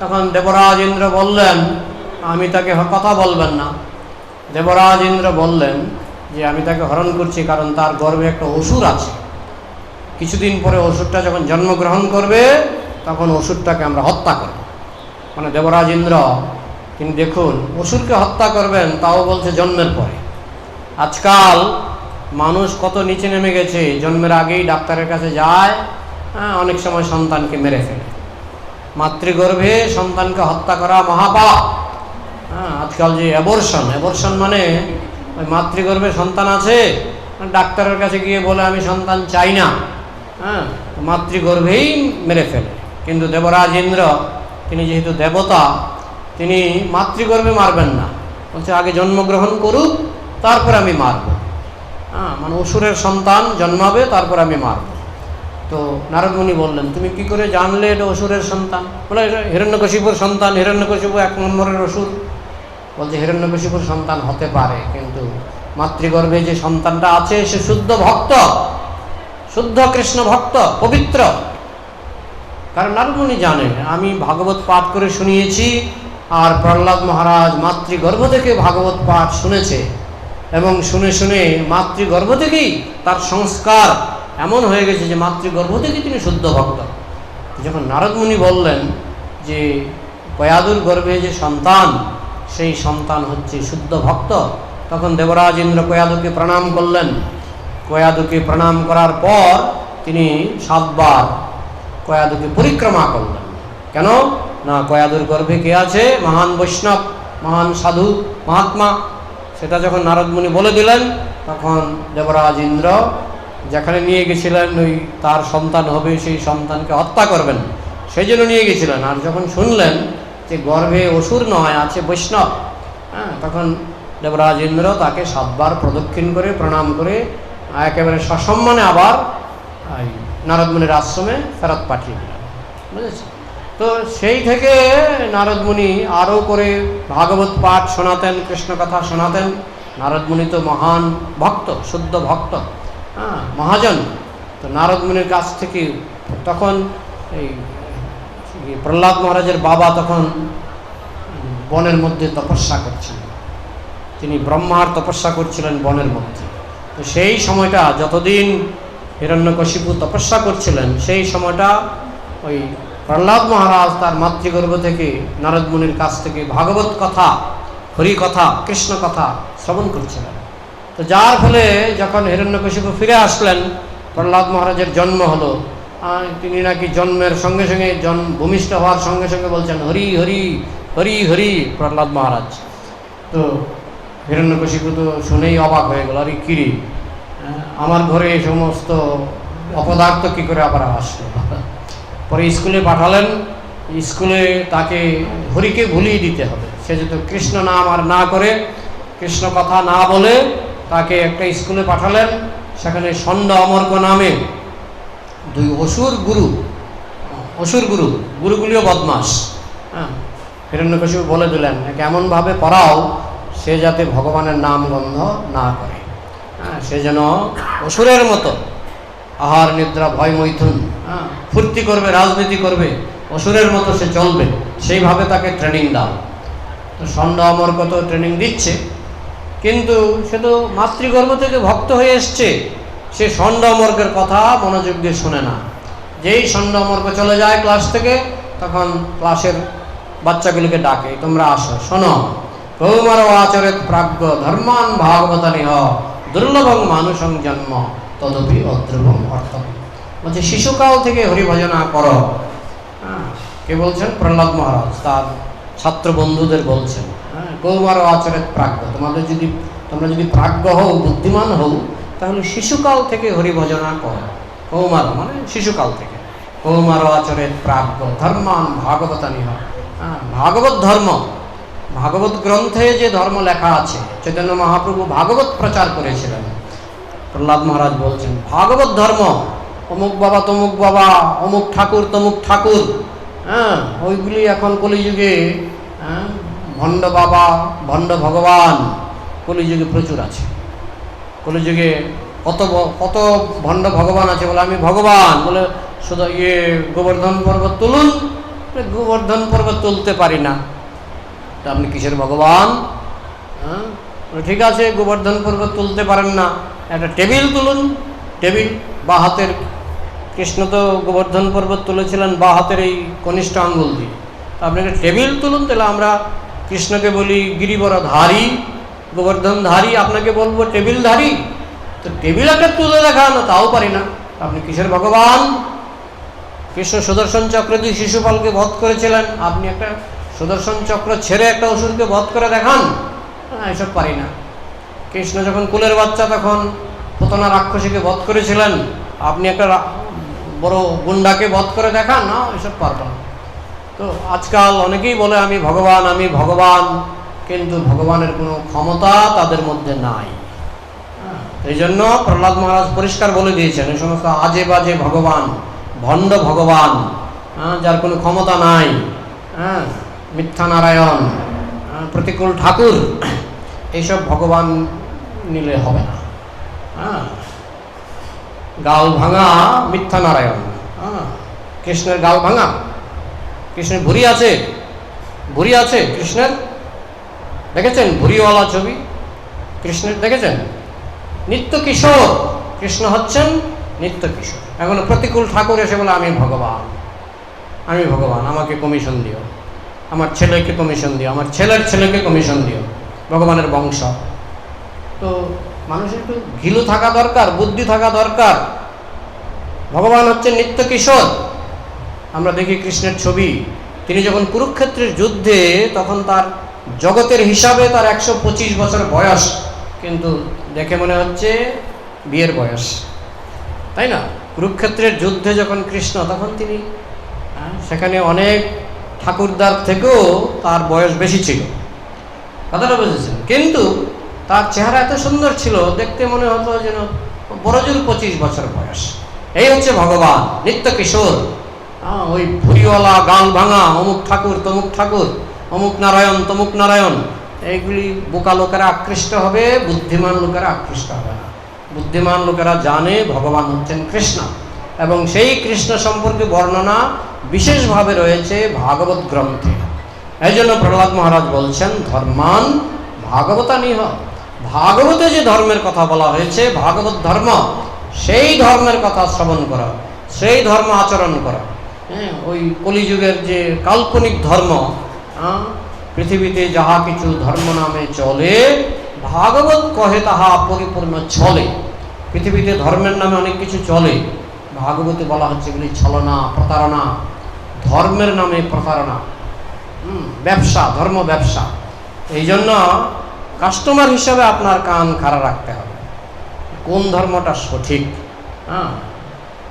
তখন দেবরাজ ইন্দ্র বললেন, আমি তাকে কথা বলবেন না। দেবরাজ ইন্দ্র বললেন যে আমি তাকে হরণ করছি কারণ তার গর্ভে একটা অসুর আছে। কিছুদিন পরে অসুরটা যখন জন্মগ্রহণ করবে, তখন অসুরটাকে আমরা হত্যা করব। মানে দেবরাজ ইন্দ্র তিনি দেখুন, অসুরকে হত্যা করবেন, তাও বলছে জন্মের পরে। আজকাল মানুষ কত নিচে নেমে গেছে, জন্মের আগেই ডাক্তারের কাছে যায়, অনেক সময় সন্তানকে মেরে ফেলে। মাতৃগর্ভে সন্তানকে হত্যা করা মহাপাপ। আজকাল যে অ্যাবর্শন মানে ওই মাতৃগর্ভে সন্তান আছে, ডাক্তারের কাছে গিয়ে বলে আমি সন্তান চাই না, মাতৃগর্ভেই মেরে ফেলে। কিন্তু দেবরাজ ইন্দ্র তিনি যেহেতু দেবতা, তিনি মাতৃগর্ভে মারবেন না, বলছে আগে জন্মগ্রহণ করুক, তারপর আমি মারব। মানে অসুরের সন্তান জন্মাবে, তারপর আমি মারব। তো নারদ মুনি বললেন, তুমি কি করে জানলে এটা অসুরের সন্তান? বলে এটা হিরণ্যকশিপুর সন্তান, হিরণ্যকশিপু 1 নম্বরের অসুর। বলছে হিরণ্যকশিপুর সন্তান হতে পারে, কিন্তু মাতৃগর্ভে যে সন্তানটা আছে সে শুদ্ধ ভক্ত, শুদ্ধ কৃষ্ণ ভক্ত, পবিত্র। কারণ নারদ মুনি জানেন, আমি ভাগবত পাঠ করে শুনিয়েছি, আর প্রহ্লাদ মহারাজ মাতৃগর্ভ থেকে ভাগবত পাঠ শুনেছে, এবং শুনে শুনে মাতৃগর্ভ থেকেই তার সংস্কার এমন হয়ে গেছে যে মাতৃগর্ভ থেকে তিনি শুদ্ধ ভক্ত। যখন নারদ মুনি বললেন যে কয়াদুর গর্ভে যে সন্তান, সেই সন্তান হচ্ছে শুদ্ধ ভক্ত, তখন দেবরাজ ইন্দ্র কয়াদুকে প্রণাম করলেন। কয়াদুকে প্রণাম করার পর তিনি 7 বার কয়াদুকে পরিক্রমা করলেন। কেন না, কয়াদুর গর্ভে কে আছে? মহান বৈষ্ণব, মহান সাধু, মহাত্মা। সেটা যখন নারদ মুনি বলে দিলেন, তখন দেবরাজ ইন্দ্র যেখানে নিয়ে গেছিলেন, ওই তার সন্তান হবে, সেই সন্তানকে হত্যা করবেন, সেই জন্য নিয়ে গেছিলেন। আর যখন শুনলেন যে গর্ভে অসুর নয়, আছে বৈষ্ণব, তখন দেবরাজ ইন্দ্র তাকে 7 বার প্রদক্ষিণ করে প্রণাম করে একেবারে সসম্মানে আবার নারদ মুনির আশ্রমে ফেরত পাঠিয়ে দিলেন। বুঝেছি? তো সেই থেকে নারদ মুনি আরও করে ভাগবত পাঠ শোনাতেন, কৃষ্ণ কথা শোনাতেন। নারদ মুনি তো মহান ভক্ত, শুদ্ধ ভক্ত, মহাজন। তো নারদ মুনির কাছ থেকে তখন এই প্রহ্লাদ মহারাজের বাবা তখন বনের মধ্যে তপস্যা করছিলেন, তিনি ব্রহ্মার তপস্যা করছিলেন বনের মধ্যে। তো সেই সময়টা, যতদিন হিরণ্যকশিপু তপস্যা করছিলেন, সেই সময়টা ওই প্রহ্লাদ মহারাজ তার মাতৃগর্ভ থেকে নারদ মুনির কাছ থেকে ভাগবত কথা, হরি কথা, কৃষ্ণ কথা শ্রবণ করছিলেন। তো যার ফলে যখন হিরণ্যকশিপু ফিরে আসলেন, প্রহ্লাদ মহারাজের জন্ম হলো, তিনি নাকি জন্মের সঙ্গে সঙ্গে ভূমিষ্ঠ হওয়ার সঙ্গে সঙ্গে বলছেন হরি হরি হরি হরি প্রহ্লাদ মহারাজ। তো হিরণ্যকশিপু তো শুনেই অবাক হয়ে গেল, আরে কিরি, আমার ঘরে এই সমস্ত অপদার্থ কী করে আবার আসলো। পরে স্কুলে পাঠালেন, স্কুলে তাকে হরিকে ভুলিয়ে দিতে হবে। সে যেহেতু কৃষ্ণ নাম আর না করে, কৃষ্ণ কথা না বলে, তাকে একটা স্কুলে পাঠালেন। সেখানে ষণ্ড অমর্ক নামে 2 অসুর গুরু, গুরুগুলিও বদমাস। হিরণ্যকশিপু বলে দিলেন, এমনভাবে পড়াও সে যাতে ভগবানের নাম গন্ধ না করে। হ্যাঁ, সে যেন অসুরের মতো আহার নিদ্রা ভয় মৈথুন, ফুর্তি করবে, রাজনীতি করবে, অসুরের মতো সে চলবে, সেইভাবে তাকে ট্রেনিং দাও। তো ষণ্ড অমর্ক তো ট্রেনিং দিচ্ছে, কিন্তু সে তো মাতৃগর্ভ থেকে ভক্ত হয়ে এসছে, সে ষণ্ড অমর্কের কথা মনোযোগ দিয়ে শোনে না। যেই ষণ্ড অমর্ক চলে যায় ক্লাস থেকে, তখন ক্লাসের বাচ্চাগুলিকে ডাকে, তোমরা আসো, শোনো, কৌমার আচরেত প্রাজ্ঞ ধর্মান ভাগবতানিহ দুর্লভং মানুষং জন্ম তদপি অদ্রুবং অর্থ। বলছে শিশুকাল থেকে হরিভজনা করো। কে বলছেন? প্রহ্লাদ মহারাজ তার ছাত্র বন্ধুদের বলছেন। কৌমার আচরেত প্রাজ্ঞ, তোমরা যদি প্রাজ্ঞ হও, বুদ্ধিমান হও, তাহলে শিশুকাল থেকে হরিভজনা করো। কৌমার মানে শিশুকাল থেকে। কৌমার আচরেত প্রাজ্ঞ ধর্মান ভাগবতানিহ। ভাগবত ধর্ম, ভাগবত গ্রন্থে যে ধর্ম লেখা আছে, চৈতন্য মহাপ্রভু ভাগবত প্রচার করেছিলেন। প্রহ্লাদ মহারাজ বলছেন ভাগবত ধর্ম, অমুক বাবা তমুক বাবা, অমুক ঠাকুর তমুক ঠাকুর, ওইগুলি এখন কলিযুগে ভণ্ড বাবা, ভণ্ড ভগবান কলিযুগে প্রচুর আছে। কলিযুগে কত ভণ্ড ভগবান আছে। বলে আমি ভগবান, বলে শুধু গোবর্ধন পর্বত তুলুন, গোবর্ধন পর্বত তুলতে পারি না। তা আপনি কিসের ভগবান? ঠিক আছে, গোবর্ধন পর্বত তুলতে পারেন না, একটা টেবিল তুলুন। টেবিল বা হাতের, কৃষ্ণ তো গোবর্ধন পর্বত তুলেছিলেন বা হাতের এই কনিষ্ঠ আঙ্গুল দিয়ে। আপনি একটা টেবিল তুলুন, তাহলে আমরা কৃষ্ণকে বলি গিরিবরধারী, গোবর্ধনধারী, আপনাকে বলবো টেবিলধারী। তো টেবিল একটা তুলে দেখানো, তাও পারি না, আপনি কিসের ভগবান? কৃষ্ণ সুদর্শন চক্র দিয়ে শিশুপালকে বধ করেছিলেন, আপনি একটা সুদর্শন চক্র ছেড়ে একটা অসুরকে বধ করে দেখান। এসব পারি না। কৃষ্ণ যখন কুলের বাচ্চা তখন পুতনা রাক্ষসীকে বধ করেছিলেন, আপনি একটা বড় গুন্ডাকে বধ করে দেখান। না, এসব পারব না। তো আজকাল অনেকেই বলে আমি ভগবান, আমি ভগবান, কিন্তু ভগবানের কোনো ক্ষমতা তাদের মধ্যে নাই। এই জন্য প্রহ্লাদ মহারাজ পরিষ্কার বলে দিয়েছেন, এই সমস্ত আজে বাজে ভগবান, ভণ্ড ভগবান, যার কোনো ক্ষমতা নাই, মিথ্যা নারায়ণ, প্রতিকূল ঠাকুর, এইসব ভগবান নিলে হবে না। গাল ভাঙা মিথ্যা নারায়ণ, কৃষ্ণের গাল ভাঙা। কৃষ্ণের ভুঁড়ি আছে, ভুঁড়ি আছে কৃষ্ণের, দেখেছেন ভুঁড়িওয়ালা ছবি কৃষ্ণের দেখেছেন? নিত্য কিশোর, কৃষ্ণ হচ্ছেন নিত্য কিশোর। এখন প্রতিকূল ঠাকুর এসে বলে আমি ভগবান, আমি ভগবান, আমাকে কমিশন দিও, আমার ছেলেকে কমিশন দিও, আমার ছেলের ছেলেকে কমিশন দিও, ভগবানের বংশ। তো মানুষের একটু ঘিলু থাকা দরকার, বুদ্ধি থাকা দরকার। ভগবান হচ্ছেন নিত্য কিশোর। আমরা দেখি কৃষ্ণের ছবি, তিনি যখন কুরুক্ষেত্রের যুদ্ধে, তখন তার জগতের হিসাবে তার 125 বছর বয়স, কিন্তু দেখে মনে হচ্ছে বিয়ের বয়স, তাই না? কুরুক্ষেত্রের যুদ্ধে যখন কৃষ্ণ, তখন তিনি সেখানে অনেক ঠাকুরদার থেকেও তার বয়স বেশি ছিল, কথাটা বুঝেছেন? কিন্তু তার চেহারা এত সুন্দর ছিল, দেখতে মনে হতো যেন বড়জোর 25 বছর বয়স। এই হচ্ছে ভগবান, নিত্য কিশোর। ওই ভুঁড়িওয়ালা, গাল ভাঙা, অমুক ঠাকুর তমুক ঠাকুর, অমুক নারায়ণ তমুক নারায়ণ, এইগুলি বোকা লোকেরা আকৃষ্ট হবে, বুদ্ধিমান লোকেরা আকৃষ্ট হবে না। বুদ্ধিমান লোকেরা জানে ভগবান হচ্ছেন কৃষ্ণ, এবং সেই কৃষ্ণ সম্পর্কে বর্ণনা বিশেষভাবে রয়েছে ভাগবত গ্রন্থে। এই জন্য প্রহ্লাদ মহারাজ বলছেন ধর্মান ভাগবতানিহ। ভাগবতে যে ধর্মের কথা বলা হয়েছে, ভাগবত ধর্ম, সেই ধর্মের কথা শ্রবণ করা, সেই ধর্ম আচরণ করা। ওই কলিযুগের যে কাল্পনিক ধর্ম, পৃথিবীতে যাহা কিছু ধর্ম নামে চলে, ভাগবত কহে তাহা পরিপূর্ণ চলে। পৃথিবীতে ধর্মের নামে অনেক কিছু চলে, ভাগবতে বলা হচ্ছে এগুলি ছলনা, প্রতারণা, ধর্মের নামে প্রতারণা, ব্যবসা, ধর্ম ব্যবসা। এই জন্য কাস্টমার হিসাবে আপনার কান খাড়া রাখতে হবে, কোন ধর্মটা সঠিক।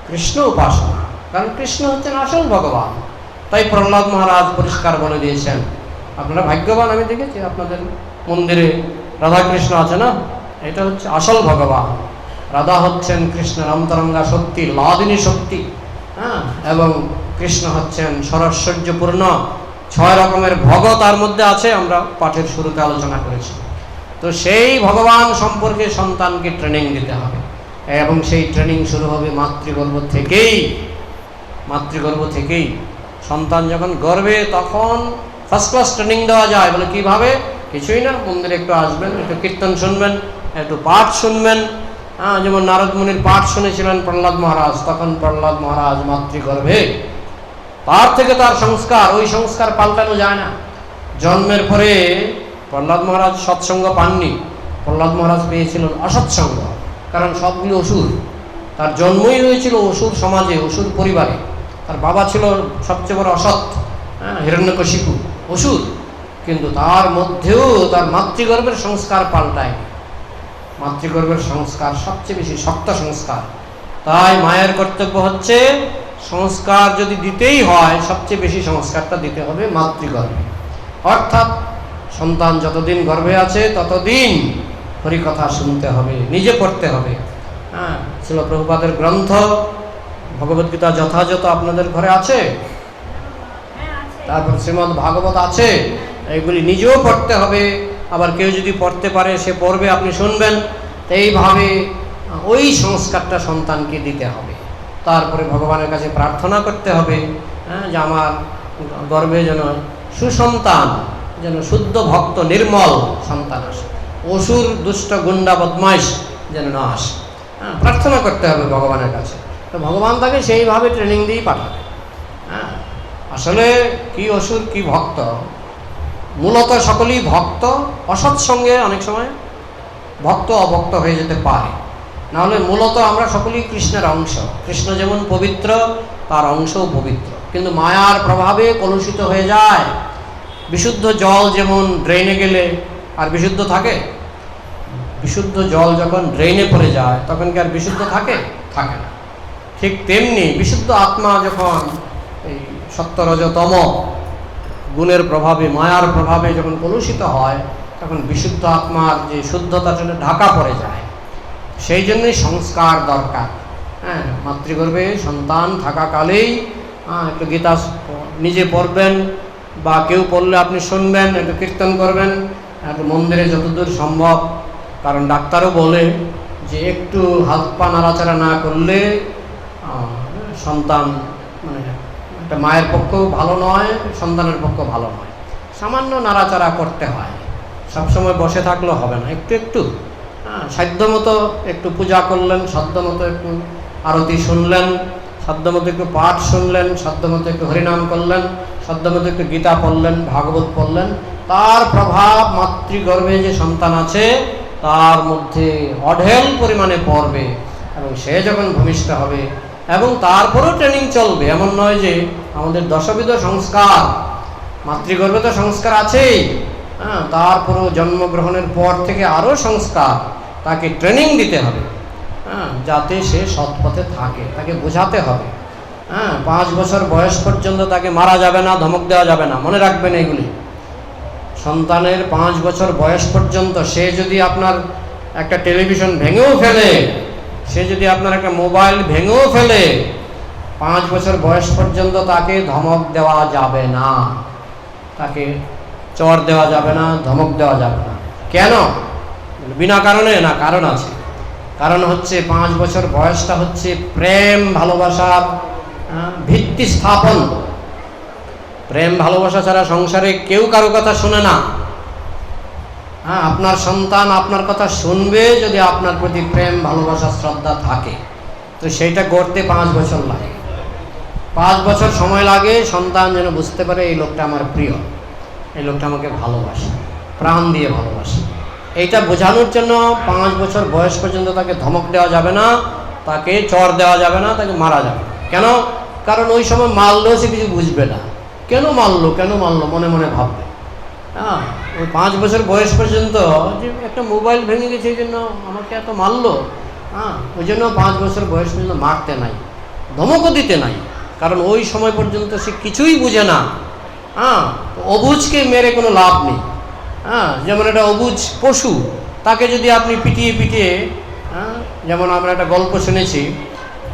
কৃষ্ণ উপাসনা, কারণ কৃষ্ণ হচ্ছেন আসল ভগবান। তাই প্রহ্লাদ মহারাজ পরিষ্কার বলে দিয়েছেন, আপনারা ভাগ্যবান, আমি দেখেছি আপনাদের মন্দিরে রাধাকৃষ্ণ আছে না, এটা হচ্ছে আসল ভগবান। রাধা হচ্ছেন কৃষ্ণের অন্তরঙ্গা শক্তি, লাদিনী শক্তি, এবং কৃষ্ণ হচ্ছেন সরৈশ্বর্যপূর্ণ। 6 রকমের ভগ তার মধ্যে আছে, আমরা পাঠের শুরুতে আলোচনা করেছি। তো সেই ভগবান সম্পর্কে সন্তানকে ট্রেনিং দিতে হবে, এবং সেই ট্রেনিং শুরু হবে মাতৃগর্ভ থেকেই। মাতৃগর্ভ থেকেই সন্তান যখন গর্ভে, তখন ফার্স্ট ক্লাস ট্রেনিং দেওয়া যায়। বলে কিভাবে? কিছুই না, মন্দিরে একটু আসবেন, একটু কীর্তন শুনবেন, একটু পাঠ শুনবেন। যেমন নারদ মুনির পাঠ শুনেছিলেন প্রহ্লাদ মহারাজ, তখন প্রহ্লাদ মহারাজ মাতৃগর্ভে, তার থেকে তার সংস্কার, ওই সংস্কার পাল্টানো যায় না। জন্মের পরে প্রহ্লাদ মহারাজ সৎসঙ্গ পাননি, প্রহ্লাদ মহারাজ পেয়েছিলেন অসৎসঙ্গ, কারণ সবগুলি অসুর। তার জন্মই হয়েছিল অসুর সমাজে, অসুর পরিবারে। তার বাবা ছিল সবচেয়ে বড় অসৎ, হিরণ্যকশিপু, অসুর। কিন্তু তার মধ্যেও তার মাতৃগর্ভের সংস্কার পাল্টায়। মাতৃগর্ভের সংস্কার সবচেয়ে বেশি শক্ত সংস্কার। তাই মায়ের কর্তব্য হচ্ছে, সংস্কার যদি দিতেই হয়, সবচেয়ে বেশি সংস্কারটা দিতে হবে মাতৃগর্ভে। অর্থাৎ সন্তান যতদিন গর্ভে আছে ততদিন হরিকথা শুনতে হবে, নিজে পড়তে হবে। ছিল প্রভুপাদের গ্রন্থ ভগবদ্গীতা যথাযথ আপনাদের ঘরে আছে, তারপর শ্রীমদ্ ভাগবত আছে, এগুলি নিজেও পড়তে হবে। আবার কেউ যদি পড়তে পারে সে পড়বে, আপনি শুনবেন। এইভাবে ওই সংস্কারটা সন্তানকে দিতে হবে। তারপরে ভগবানের কাছে প্রার্থনা করতে হবে, যে আমার গর্ভে যেন সুসন্তান, যেন শুদ্ধ ভক্ত নির্মল সন্তান আসে, অসুর দুষ্ট গুন্ডা বদমাইশ যেন না আসে। প্রার্থনা করতে হবে ভগবানের কাছে। তো ভগবান তাকে সেইভাবে ট্রেনিং দিয়েই পাঠাবে। আসলে কি অসুর কি ভক্ত, মূলত সকলেই ভক্ত। অসৎসঙ্গে অনেক সময় ভক্ত অভক্ত হয়ে যেতে পারে, নাহলে মূলত আমরা সকলেই কৃষ্ণের অংশ। কৃষ্ণ যেমন পবিত্র, তার অংশও পবিত্র, কিন্তু মায়ার প্রভাবে কলুষিত হয়ে যায়। বিশুদ্ধ জল যেমন ড্রেনে গেলে আর বিশুদ্ধ থাকে, বিশুদ্ধ জল যখন ড্রেনে পড়ে যায় তখন কি আর বিশুদ্ধ থাকে? থাকে না। ঠিক তেমনি বিশুদ্ধ আত্মা যখন এই সত্য রজ তম গুণের প্রভাবে, মায়ার প্রভাবে যখন কলুষিত হয়, তখন বিশুদ্ধ আত্মার যে শুদ্ধতার জন্য ঢাকা পড়ে যায়। সেই জন্যই সংস্কার দরকার। মাতৃগর্ভে সন্তান থাকাকালেই একটু গীতা নিজে পড়বেন, বা কেউ পড়লে আপনি শুনবেন, একটু কীর্তন করবেন, একটু মন্দিরে যতদূর সম্ভব। কারণ ডাক্তারও বলে যে একটু হাত পা নাড়াচাড়া না করলে সন্তান, মানে একটা মায়ের পক্ষেও ভালো নয়, সন্তানের পক্ষেও ভালো নয়। সামান্য নাড়াচাড়া করতে হয়, সবসময় বসে থাকলেও হবে না। একটু একটু সাধ্যমতো একটু পূজা করলেন, সাধ্যমতো একটু আরতি শুনলেন, সাধ্যমতো একটু পাঠ শুনলেন, সাধ্যমতো একটু হরিনাম করলেন, সাধ্যমতো একটু গীতা পড়লেন, ভাগবত পড়লেন। তার প্রভাব মাতৃগর্ভে যে সন্তান আছে তার মধ্যে অঢেল পরিমাণে পড়বে, এবং সে যখন ভূমিষ্ঠ হবে, এবং তারপরেও ট্রেনিং চলবে। এমন নয় যে আমাদের দশবিধ সংস্কার, মাতৃগর্ভে তো সংস্কার আছেই, তারপরেও জন্মগ্রহণের পর থেকে আরও সংস্কার, তাকে ট্রেনিং দিতে হবে, যাতে সে সৎপথে থাকে। তাকে বোঝাতে হবে। 5 বছর বয়স পর্যন্ত তাকে মারা যাবে না, ধমক দেওয়া যাবে না। মনে রাখবেন এগুলি। সন্তানের 5 বছর বয়স পর্যন্ত সে যদি আপনার একটা টেলিভিশন ভেঙেও ফেলে, সে যদি আপনার একটা মোবাইল ভেঙেও ফেলে, 5 বছর বয়স পর্যন্ত তাকে ধমক দেওয়া যাবে না, তাকে চর দেওয়া যাবে না, ধমক দেওয়া যাবে না। কেন? বিনা কারণে না, কারণ আছে। কারণ হচ্ছে 5 বছর বয়সটা হচ্ছে প্রেম ভালোবাসার ভিত্তি স্থাপন। প্রেম ভালোবাসা ছাড়া সংসারে কেউ কারো কথা শুনে না। আপনার সন্তান আপনার কথা শুনবে যদি আপনার প্রতি প্রেম ভালোবাসা শ্রদ্ধা থাকে। তো সেইটা করতে 5 বছর লাগে। 5 বছর সময় লাগে সন্তান যেন বুঝতে পারে এই লোকটা আমার প্রিয়, এই লোকটা আমাকে ভালোবাসে, প্রাণ দিয়ে ভালোবাসে। এইটা বোঝানোর জন্য 5 বছর বয়স পর্যন্ত তাকে ধমক দেওয়া যাবে না, তাকে চর দেওয়া যাবে না, তাকে মারা যাবে না। কেন? কারণ ওই সময় মারলেও সে কিছু বুঝবে না। কেন মারলো মনে মনে ভাববে। ওই 5 বছর বয়স পর্যন্ত যে একটা মোবাইল ভেঙে গেছে এই জন্য আমাকে এত মারলো, ওই জন্য 5 বছর বয়স পর্যন্ত মারতে নাই, ধমকও দিতে নাই। কারণ ওই সময় পর্যন্ত সে কিছুই বুঝে না। অবুঝকে মেরে কোনো লাভ নেই। যেমন একটা অবুঝ পশু, তাকে যদি আপনি পিটিয়ে পিটিয়ে, যেমন আমরা একটা গল্প শুনেছি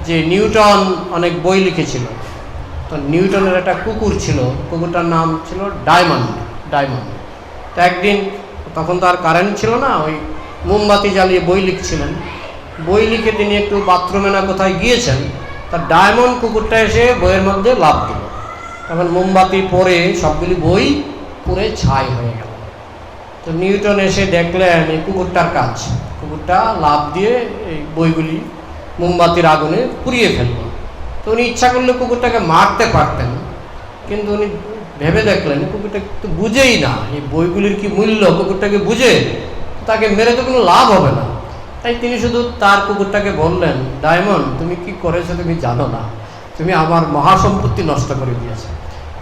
যে নিউটন অনেক বই লিখেছিল। তো নিউটনের একটা কুকুর ছিল, কুকুরটার নাম ছিল ডায়মন্ড। তো একদিন তখন তো আর কারেন্ট ছিল না, ওই মোমবাতি জ্বালিয়ে বই লিখছিলেন। বই লিখে তিনি একটু বাথরুমে না কোথায় গিয়েছেন, তার ডায়মন্ড কুকুরটা এসে বইয়ের মধ্যে লাফ দিল। তখন মোমবাতি পড়ে সবগুলি বই পুরে ছাই হয়ে গেল। তো নিউটন এসে দেখলেন এই কুকুরটার কাজ, কুকুরটা লাফ দিয়ে এই বইগুলি মোমবাতির আগুনে পুড়িয়ে ফেলল। তো উনি ইচ্ছা করলে কুকুরটাকে মারতে পারতেন, কিন্তু উনি ভেবে দেখলেন কুকুরটা তো বুঝেই না এই বইগুলির কি মূল্য, কুকুরটাকে বুঝে তাকে মেরে তো কোনো লাভ হবে না। তাই তিনি শুধু তার কুকুরটাকে বললেন, ডায়মন্ড তুমি কি করেছো তুমি জানো না, তুমি আমার মহাসম্পত্তি নষ্ট করে দিয়েছো।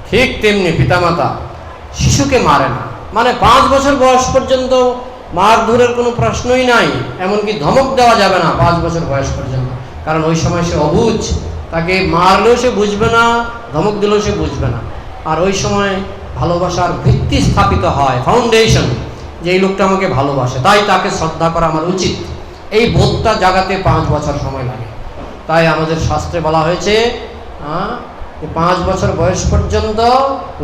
ঠিক তেমনি পিতামাতা শিশুকে মারে না, মানে 5 বছর বয়স পর্যন্ত মারধরের কোনো প্রশ্নই নাই, এমনকি ধমক দেওয়া যাবে না 5 বছর বয়স পর্যন্ত, কারণ ওই সময় সে অবুঝ, তাকে মারলেও সে বুঝবে না, ধমক দিলেও সে বুঝবে না। আর ওই সময় ভালোবাসার ভিত্তি স্থাপিত হয়, ফাউন্ডেশন, যে এই লোকটা আমাকে ভালোবাসে, তাই তাকে শ্রদ্ধা করা আমার উচিত, এই বোধটা জাগাতে 5 বছর সময় লাগে। তাই আমাদের শাস্ত্রে বলা হয়েছে 5 বছর বয়স পর্যন্ত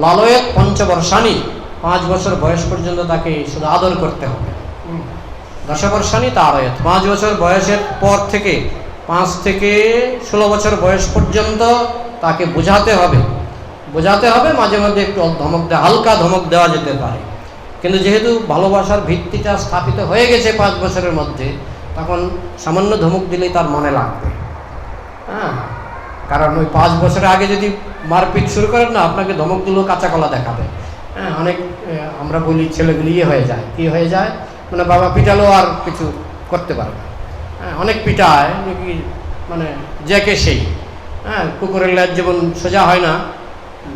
লালয়েত পঞ্চবর্ষানি, 5 বছর বয়স পর্যন্ত তাকে শুধু আদর করতে হবে। দশবর্ষানি তারয়েত, 5 বছর বয়সের পর থেকে 5 থেকে 16 বছর বয়স পর্যন্ত তাকে বোঝাতে হবে। মাঝে মাঝে একটু ধমক দেওয়া, হালকা ধমক দেওয়া যেতে পারে, কিন্তু যেহেতু ভালোবাসার ভিত্তিটা স্থাপিত হয়ে গেছে 5 বছরের মধ্যে, তখন সামান্য ধমক দিলেই তার মনে লাগবে। কারণ ওই 5 বছরের আগে যদি মারপিট শুরু করেন না, আপনাকে ধমক দিলেও কাঁচা কলা দেখাবে। অনেক আমরা বলি ছেলেগুলি হয়ে যায়, কি হয়ে যায়, মানে বাবা পিটালেও আর কিছু করতে পারবে। অনেক পিটায় নাকি, মানে জ্যাকে সেই কুকুরের লেজ যেমন সোজা হয় না,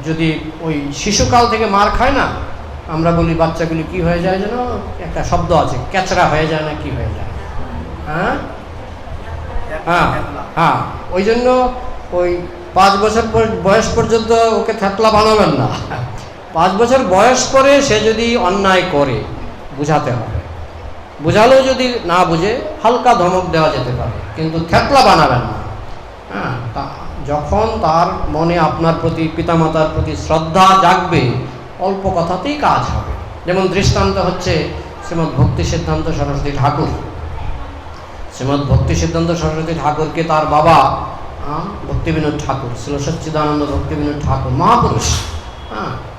যদি ওই শিশুকাল থেকে মার খায় না, আমরা বলি বাচ্চাগুলি কি হয়ে যায় যেন, একটা শব্দ আছে, ক্যাচড়া হয়ে যায় না কি হয়ে যায়। ওই জন্য ওই 5 বছর বয়স পর্যন্ত ওকে থ্যাতলা বানাবেন না। 5 বছর বয়স পরে সে যদি অন্যায় করে বুঝাতে হবে, বুঝালেও যদি না বুঝে হালকা ধমক দেওয়া যেতে পারে, কিন্তু থ্যাতলা বানাবেন না। যখন তার মনে আপনার প্রতি, পিতামাতার প্রতি শ্রদ্ধা জাগবে, অল্প কথাতেই কাজ হবে। যেমন দৃষ্টান্ত হচ্ছে শ্রীমদ্ ভক্তি সিদ্ধান্ত সরস্বতী ঠাকুর। শ্রীমদ্ ভক্তি সিদ্ধান্ত সরস্বতী ঠাকুরকে তার বাবা ভক্তিবিনোদ ঠাকুর ছিল, সচ্চিদানন্দ ভক্তিবিনোদ ঠাকুর মহাপুরুষ।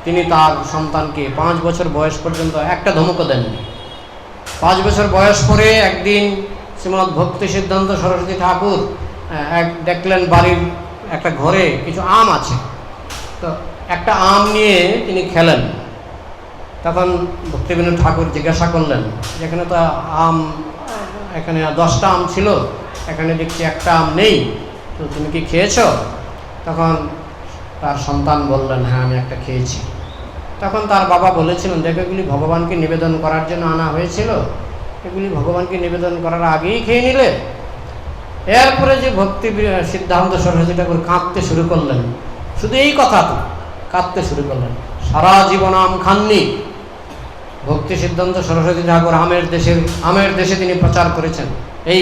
তিনি তার সন্তানকে 5 বছর বয়স পর্যন্ত একটা ধমকও দেননি। 5 বছর বয়স পরে একদিন শ্রীমদ্ ভক্তি সিদ্ধান্ত সরস্বতী ঠাকুর দেখলেন বাড়ির একটা ঘরে কিছু আম আছে, তো একটা আম নিয়ে তিনি খেলেন। তখন ভক্তিবিনোদ ঠাকুর জিজ্ঞাসা করলেন, যেখানে তো আম, এখানে 10টা আম ছিল, এখানে দেখছি একটা আম নেই, তো তুমি কি খেয়েছো? তখন তার সন্তান বললেন, হ্যাঁ আমি একটা খেয়েছি। তখন তার বাবা বলেছিলেন, দেখো এগুলি ভগবানকে নিবেদন করার জন্য আনা হয়েছিল, এগুলি ভগবানকে নিবেদন করার আগেই খেয়ে নিলে। এরপরে যে ভক্তি সিদ্ধান্ত সরস্বতী ঠাকুর কাঁদতে শুরু করলেন, শুধু এই কথা তো কাঁদতে শুরু করলেন, সারা জীবন আম খাননি। ভক্তি সিদ্ধান্ত সরস্বতী ঠাকুর আমের দেশে তিনি প্রচার করেছেন। এই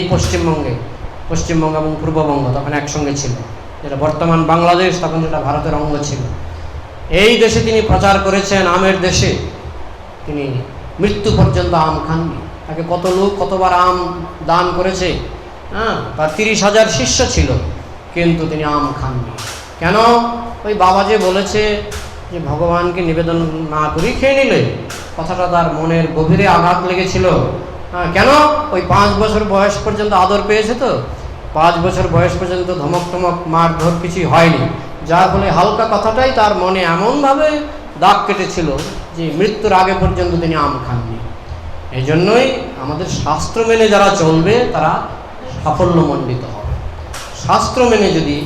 পশ্চিমবঙ্গ এবং পূর্ববঙ্গ তখন একসঙ্গে ছিল, যেটা বর্তমান বাংলাদেশ, তখন যেটা ভারতের অঙ্গ ছিল। এই দেশে তিনি প্রচার করেছেন, আমের দেশে। তিনি মৃত্যু পর্যন্ত আম খাননি। তাকে কত লোক কতবার আম দান করেছে, তার 30,000 শিষ্য ছিল, কিন্তু তিনি আম খাননি। কেন? ওই বাবা যে বলেছে যে ভগবানকে নিবেদন না করেই খেয়ে নিলে, কথাটা তার মনের গভীরে আঘাত লেগেছিল। কেন? ওই 5 বছর বয়স পর্যন্ত আদর পেয়েছে, তো 5 বছর বয়স পর্যন্ত ধমক টমক মারধর কিছুই হয়নি, যার ফলে হালকা কথাটাই তার মনে এমনভাবে দাগ কেটেছিল যে মৃত্যুর আগে পর্যন্ত তিনি আম খাননি। এই জন্যই আমাদের শাস্ত্র মেনে যারা চলবে তারা সাফল্যমণ্ডিত হবে। শাস্ত্র মেনে যদি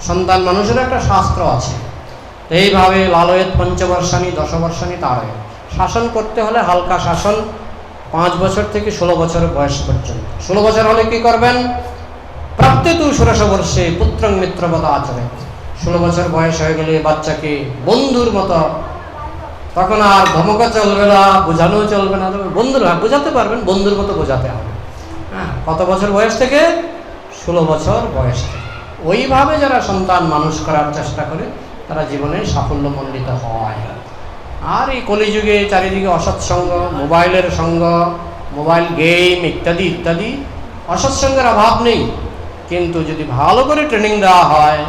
সন্তান, মানুষের একটা শাস্ত্র আছে, এইভাবে লালয়েত পঞ্চবর্ষানি, 10 বর্ষানি তারয়েত। শাসন করতে হলে হালকা শাসন, 5 বছর থেকে 16 বছর বয়স পর্যন্ত। 16 বছর হলে কি করবেন? প্রাপ্তেতু ষোড়শ বর্ষে পুত্রং মিত্রবত আচরে। 16 বছর বয়স হয়ে গেলে বাচ্চাকে বন্ধুর মতো, তখন আর ধমকা চলবে না, বোঝানো চলবে না, তবে বন্ধুরা বোঝাতে পারবেন, বন্ধুর মতো বোঝাতে হবে। কত বছর বয়স থেকে? 16 বছর বয়স থেকে। ওইভাবে যারা সন্তান মানুষ করার চেষ্টা করে তারা জীবনে সাফল্যমণ্ডিত হয়। আর এই কলিযুগে চারিদিকে অসৎসঙ্গ, মোবাইলের সঙ্গ, মোবাইল গেম ইত্যাদি ইত্যাদি, অসৎসঙ্গের অভাব নেই, কিন্তু যদি ভালো করে ট্রেনিং দেওয়া হয়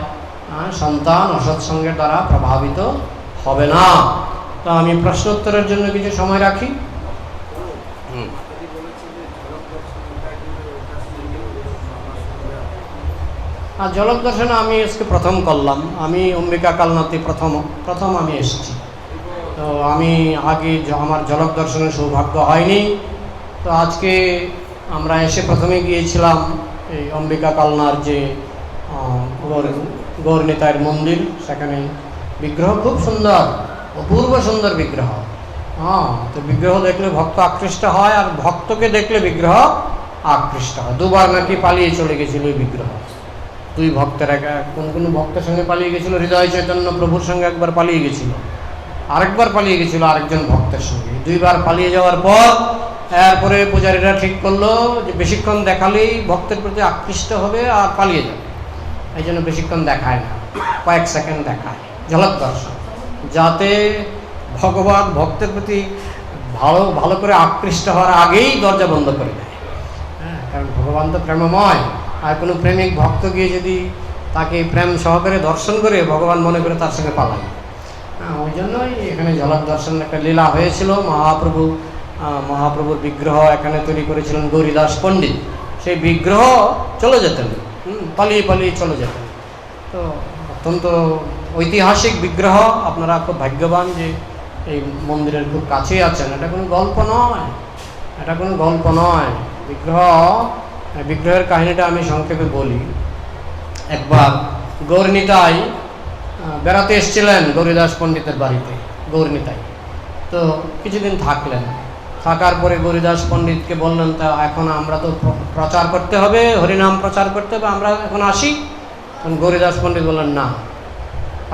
সন্তান অসৎসঙ্গের দ্বারা প্রভাবিত হবে না। তো আমি প্রশ্ন উত্তরের জন্য কিছু সময় রাখি। আর ঝলক দর্শন আমি আজকে প্রথম করলাম, আমি অম্বিকা কালনাতে প্রথম আমি এসেছি। তো আমি আগে আমার ঝলক দর্শনের সৌভাগ্য হয়নি। তো আজকে আমরা এসে প্রথমে গিয়েছিলাম এই অম্বিকা কালনার যে গৌরনীতায়ের মন্দির, সেখানে বিগ্রহ খুব সুন্দর, অপূর্ব সুন্দর বিগ্রহ। তো বিগ্রহ দেখলে ভক্ত আকৃষ্ট হয়, আর ভক্তকে দেখলে বিগ্রহ আকৃষ্ট হয়। দুবার নাকি পালিয়ে চলে গেছিল ওই বিগ্রহ, দুই ভক্তের, কোন ভক্তের সঙ্গে পালিয়ে গেছিল, হৃদয় চৈতন্য প্রভুর সঙ্গে একবার পালিয়ে গেছিল, আরেকবার পালিয়ে গেছিল আরেকজন ভক্তের সঙ্গে। দুইবার পালিয়ে যাওয়ার পর এরপরে পূজারীরা ঠিক করলো যে বেশিক্ষণ দেখালেই ভক্তের প্রতি আকৃষ্ট হবে আর পালিয়ে যাবে, এই জন্য বেশিক্ষণ দেখায় না, কয়েক সেকেন্ড দেখায় ঝলক দর্শন, যাতে ভগবান ভক্তের প্রতি ভালো করে আকৃষ্ট হওয়ার আগেই দরজা বন্ধ করে দেয়। কারণ ভগবান তো প্রেমময়, আর কোনো প্রেমিক ভক্ত গিয়ে যদি তাকে প্রেম সহকারে দর্শন করে ভগবান মনে করে তার সঙ্গে পালায়। ওই জন্যই এখানে ঝলক দর্শন একটা লীলা হয়েছিল। মহাপ্রভুর বিগ্রহ এখানে তৈরি করেছিলেন গৌরীদাস পণ্ডিত। সেই বিগ্রহ চলে যেতেন, পালিয়ে পালিয়ে চলে যেতেন। তো অত্যন্ত ঐতিহাসিক বিগ্রহ, আপনারা খুব ভাগ্যবান যে এই মন্দিরের খুব কাছেই আছেন। এটা কোনো গল্প নয়, এটা কোনো গল্প নয়। বিগ্রহের কাহিনীটা আমি সংক্ষেপে বলি। একবার গৌরনীতাই বেড়াতে এসেছিলেন গৌরীদাস পণ্ডিতের বাড়িতে, গৌরনীতাই। তো কিছুদিন থাকলেন, থাকার পরে গৌরীদাস পণ্ডিতকে বললেন, তা এখন আমরা তো প্রচার করতে হবে, হরিনাম প্রচার করতে হবে, আমরা এখন আসি। তখন গৌরীদাস পণ্ডিত বললেন, না,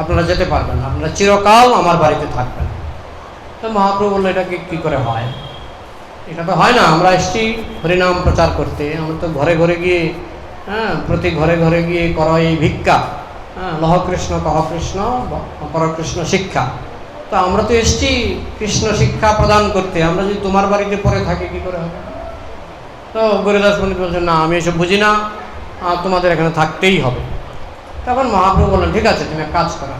আপনারা যেতে পারবেন না, আপনারা চিরকাল আমার বাড়িতে থাকবেন। তো মহাপ্রভু বললো, এটা কী করে হয়? এটা তো হয় না, আমরা এসছি হরিনাম প্রচার করতে, আমরা তো ঘরে ঘরে গিয়ে প্রতি ঘরে ঘরে গিয়ে করো এই ভিক্ষা, লহ কৃষ্ণ কহ কৃষ্ণ পর কৃষ্ণ শিক্ষা। তো আমরা তো এসছি কৃষ্ণ শিক্ষা প্রদান করতে, আমরা যদি তোমার বাড়িতে পরে থাকি কী করে হবে? তো গৌরীদাস পণ্ডিত বলছেন, না, আমি এসব বুঝি না, তোমাদের এখানে থাকতেই হবে। তখন মহাপ্রভু বললেন, ঠিক আছে, তুমি এক কাজ করো,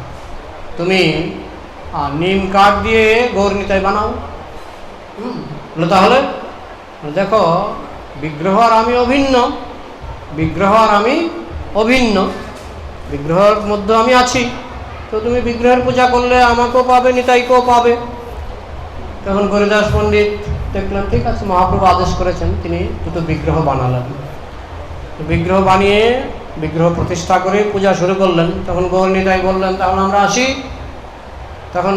তুমি নিম কাঠ দিয়ে গৌরনীতাই বানাও। তাহলে দেখো, বিগ্রহ আর আমি অভিন্ন, বিগ্রহ আর আমি অভিন্ন, বিগ্রহের মধ্যে আমি আছি। তো তুমি বিগ্রহের পূজা করলে আমাকেও পাবে, নিতাইকেও পাবে। তখন গৌরীদাস পণ্ডিত দেখলেন, ঠিক আছে, মহাপ্রভু আদেশ করেছেন, তিনি দুটো বিগ্রহ বানালেন। বিগ্রহ বানিয়ে বিগ্রহ প্রতিষ্ঠা করে পূজা শুরু করলেন। তখন গৌরনীতাই বললেন, তাহলে আমরা আসি। তখন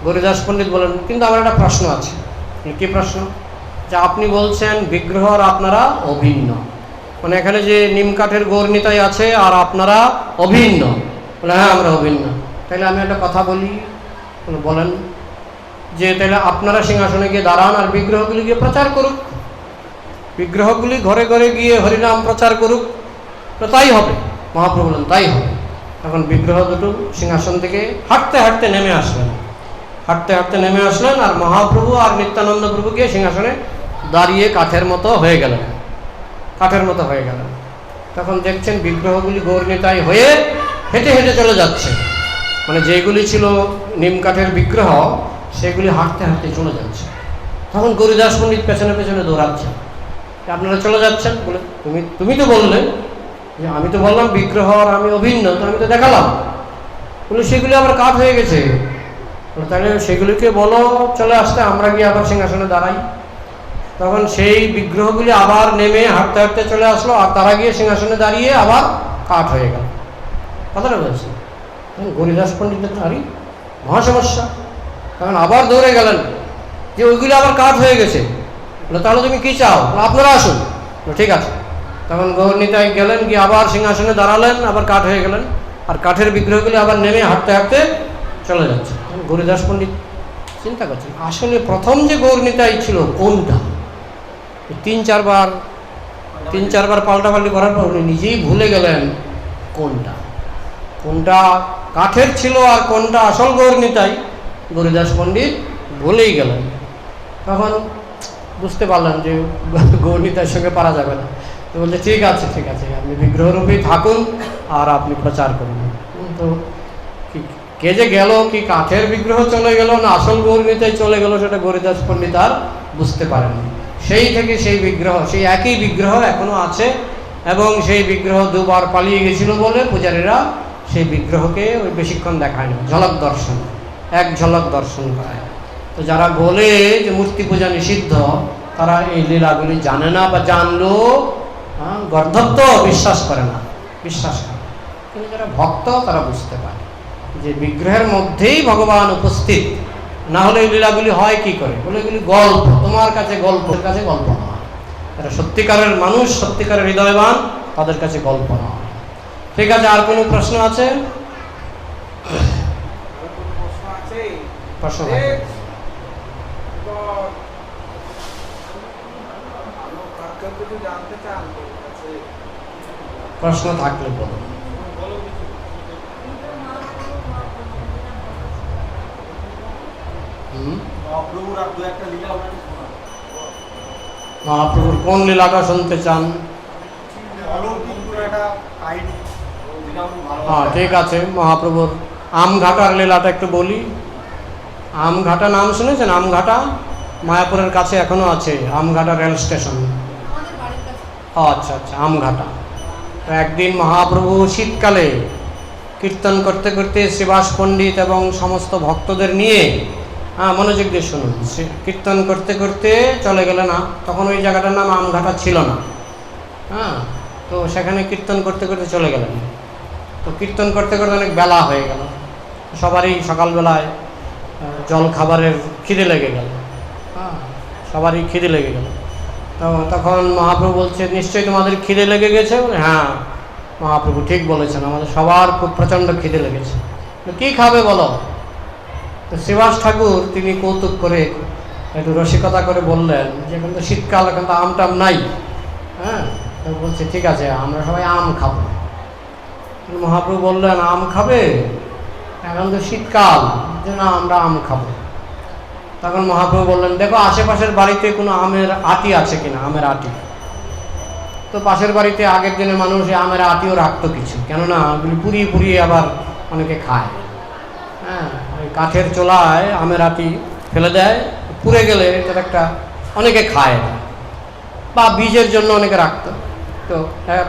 গৌরীদাস পণ্ডিত বললেন, কিন্তু আমার একটা প্রশ্ন আছে। কী প্রশ্ন? যে আপনি বলছেন বিগ্রহ আর আপনারা অভিন্ন, মানে এখানে যে নিম কাঠের গৌরনীতাই আছে আর আপনারা অভিন্ন। বলে, হ্যাঁ, আমরা অভিন্ন। তাহলে আমি একটা কথা বলি। বলেন যে তাহলে আপনারা সিংহাসনে গিয়ে দাঁড়ান আর বিগ্রহগুলি গিয়ে প্রচার করুক, বিগ্রহগুলি ঘরে ঘরে গিয়ে হরিনাম প্রচার করুক, তো তাই হবে। মহাপ্রভু বলেন, তাই হবে। তখন বিগ্রহ দুটো সিংহাসন থেকে হাঁটতে হাঁটতে নেমে আসলেন, হাঁটতে হাঁটতে নেমে আসলেন, আর মহাপ্রভু আর নিত্যানন্দ প্রভু গিয়ে সিংহাসনে দাঁড়িয়ে কাঠের মতো হয়ে গেলেন, কাঠের মতো হয়ে গেলেন। তখন দেখছেন বিগ্রহগুলি গৌরনীতাই হয়ে হেঁটে হেঁটে চলে যাচ্ছে, মানে যেগুলি ছিল নিম কাঠের বিগ্রহ সেগুলি হাঁটতে হাঁটতে চলে যাচ্ছে। তখন গৌরীদাস পণ্ডিত পেছনে পেছনে দৌড়াচ্ছেন, আপনারা চলে যাচ্ছেন। বলে, তুমি তো বললে যে, আমি তো বললাম বিগ্রহ আর আমি অভিন্ন, তো আমি তো দেখালাম। বলে, সেগুলি আবার কাঠ হয়ে গেছে। তাহলে সেগুলিকে বলো চলে আসতে, আমরা গিয়ে আবার সিংহাসনে দাঁড়াই। তখন সেই বিগ্রহগুলি আবার নেমে হাঁটতে হাঁটতে চলে আসলো, আর তারা গিয়ে সিংহাসনে দাঁড়িয়ে আবার কাঠ হয়ে গেল। কথাটা বলছি। তখন গৌরীদাস পণ্ডিত দেখলেন, আরে মহা সমস্যা। তখন আবার দৌড়ে গেলেন যে ওইগুলি আবার কাঠ হয়ে গেছে। তাহলে তুমি কি চাও? আপনারা আসুন। ঠিক আছে। তখন গৌরনীতাই গেলেন, গিয়ে আবার সিংহাসনে দাঁড়ালেন, আবার কাঠ হয়ে গেলেন, আর কাঠের বিগ্রহগুলি আবার নেমে হাঁটতে হাঁটতে চলে যাচ্ছে। গৌরীদাস পণ্ডিত চিন্তা করছেন, আসলে প্রথম যে গৌরনীতাই ছিল কোনটা? তিন চারবার পাল্টাপাল্টি করার পর উনি নিজেই ভুলে গেলেন কোনটা কাঠের ছিল আর কোনটা আসল গৌরনীতাই। গৌরীদাস পণ্ডিত ভুলেই গেলেন। তখন বুঝতে পারলেন যে গৌরীদাসের সঙ্গে পারা যাবে না। তো বলছে ঠিক আছে আপনি বিগ্রহরূপেই থাকুন আর আপনি প্রচার করুন। তো কে যে গেল, কি কাঠের বিগ্রহ চলে গেল না আসল গৌরীনিতাই চলে গেল, সেটা গৌরীদাস পণ্ডিত আর বুঝতে পারেননি। সেই থেকে সেই বিগ্রহ, সেই একই বিগ্রহ এখনো আছে, এবং সেই বিগ্রহ দুবার পালিয়ে গেছিল বলে পূজারীরা সেই বিগ্রহকে ওই বেশিক্ষণ দেখায় না, ঝলক দর্শন, এক ঝলক দর্শন করায়। তো যারা বলে যে মূর্তি পূজা নিষিদ্ধ, তারা এই লীলাগুলি জানে না, বা জানলো গর্ধত্ব বিশ্বাস করে না, কিন্তু যারা ভক্ত তারা বুঝতে পারে যে বিগ্রহের মধ্যেই ভগবান উপস্থিত। না হলে এই লীলাগুলি হয় কি করে? বলে এগুলি গল্প, তোমার কাছে গল্পের কাছে গল্প নয়। যারা সত্যিকারের মানুষ, সত্যিকারের হৃদয়বান, তাদের কাছে গল্প নয়। ঠিক আছে, আর কোনো প্রশ্ন আছে? প্রশ্ন প্রশ্ন থাকলে বলুন। মহাপ্রভুর কোন লীলাটা শুনতে চান? হ্যাঁ ঠিক আছে, মহাপ্রভুর আমঘাটার লীলাটা একটু বলি। আমঘাটা নাম শুনেছেন? আমঘাটা মায়াপুরের কাছে এখনো আছে, আমঘাটা রেল স্টেশন। আচ্ছা, আমঘাটা। তো একদিন মহাপ্রভু শীতকালে কীর্তন করতে করতে শ্রীবাস পণ্ডিত এবং সমস্ত ভক্তদের নিয়ে, মনোযোগ দিয়ে শুনুন, কীর্তন করতে করতে চলে গেলে না, তখন ওই জায়গাটার নাম আমঘাটা ছিল না। তো সেখানে কীর্তন করতে করতে চলে গেলেন। তো কীর্তন করতে করতে অনেক বেলা হয়ে গেল, সবারই সকালবেলায় জল খাবারের খিদে লেগে গেল, সবারই খিদে লেগে গেল। তো তখন মহাপ্রভু বলছে, নিশ্চয়ই তোমাদের খিদে লেগে গেছে? হ্যাঁ মহাপ্রভু ঠিক বলেছেন, আমাদের সবার খুব প্রচণ্ড খিদে লেগেছে। কি খাবে বলো? তো শ্রীবাস ঠাকুর তিনি কৌতুক করে একটু রসিকতা করে বললেন যে এখন তো শীতকাল, এখন তো আম টাম নাই। তো বলছে ঠিক আছে, আমরা সবাই আম খাবো। মহাপ্রভু বললেন, আম খাবে? এখন তো শীতকাল, যে না আমরা আম খাবো। তখন মহাপ্রভু বললেন, দেখো আশেপাশের বাড়িতে কোনো আমের আটি আছে কিনা, আমের আটি। তো পাশের বাড়িতে আগের দিনে মানুষ আমের আটিও রাখতো কিছু, কেননা ওগুলি পুড়িয়ে পুড়িয়ে আবার অনেকে খায়। ওই কাঠের চোলায় আমের আটি ফেলে দেয়, পুড়ে গেলে তার একটা অনেকে খায়, বা বীজের জন্য অনেকে রাখতো। তো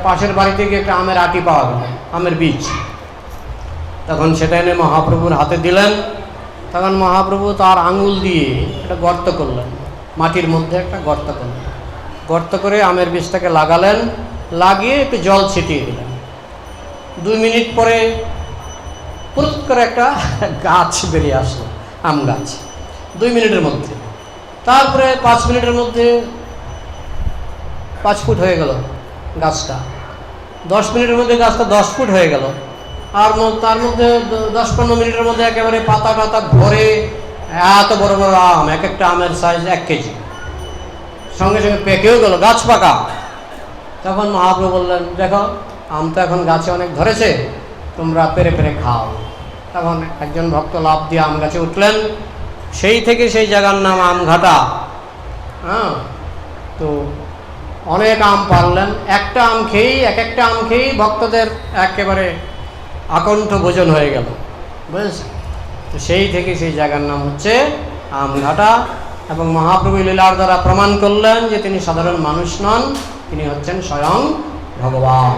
পাশের বাড়িতে গিয়ে একটা আমের আটি পাওয়া গেল, আমের বীজ। তখন সেটা এনে মহাপ্রভুর হাতে দিলেন। তখন মহাপ্রভু তার আঙুল দিয়ে একটা গর্ত করলেন, মাটির মধ্যে একটা গর্ত করলেন, গর্ত করে আমের বীজটাকে লাগালেন, লাগিয়ে একটু জল ছিটিয়ে দিলেন। 2 মিনিট পরে পুরুত করে একটা গাছ বেরিয়ে আসলো, আম গাছ, 2 মিনিটের মধ্যে। তারপরে 5 মিনিটের মধ্যে 5 ফুট হয়ে গেল গাছটা। 10 মিনিটের মধ্যে গাছটা 10 ফুট হয়ে গেল। আর তার মধ্যে 10-15 মিনিটের মধ্যে একেবারে পাতা টাতা ভরে এত বড় বড় আম, এক একটা আমের সাইজ 1 কেজি, সঙ্গে সঙ্গে পেকেও গেল, গাছ পাকা। তখন মহাপ্রভু বললেন, দেখো আম তো এখন গাছে অনেক ধরেছে, তোমরা পেরে পেরে খাও। তখন একজন ভক্ত লাফ দিয়ে আম গাছে উঠলেন। সেই থেকে সেই জায়গার নাম আমঘাটা। তো অনেক আম পারলেন, একটা আম খেয়েই, একটা আম খেয়েই ভক্তদের একেবারে আকণ্ঠ ভোজন হয়ে গেল, বুঝেছেন? তো সেই থেকে সেই জায়গার নাম হচ্ছে আমঘাটা। এবং মহাপ্রভু লীলার দ্বারা প্রমাণ করলেন যে তিনি সাধারণ মানুষ নন, তিনি হচ্ছেন স্বয়ং ভগবান।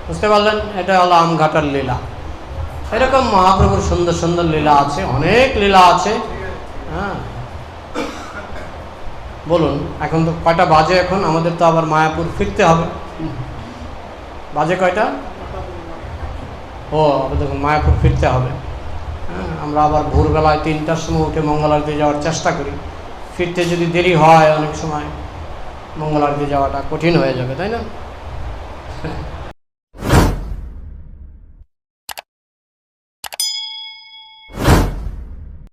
বুঝতে পারলেন? এটা হলো আমঘাটার লীলা। এরকম মহাপ্রভুর সুন্দর সুন্দর লীলা আছে, অনেক লীলা আছে। বলুন, এখন তো কয়টা বাজে? এখন আমাদের তো আবার মায়াপুর ফিরতে হবে। বাজে কয়টা? দেখুন মায়াপুর ফিরতে হবে। আমরা আবার ভোরবেলায় 3টার সময় উঠে মঙ্গল আরতি যাওয়ার চেষ্টা করি। ফিরতে যদি দেরি হয় অনেক সময় মঙ্গল আরতি যাওয়াটা কঠিন হয়ে যাবে, তাই না?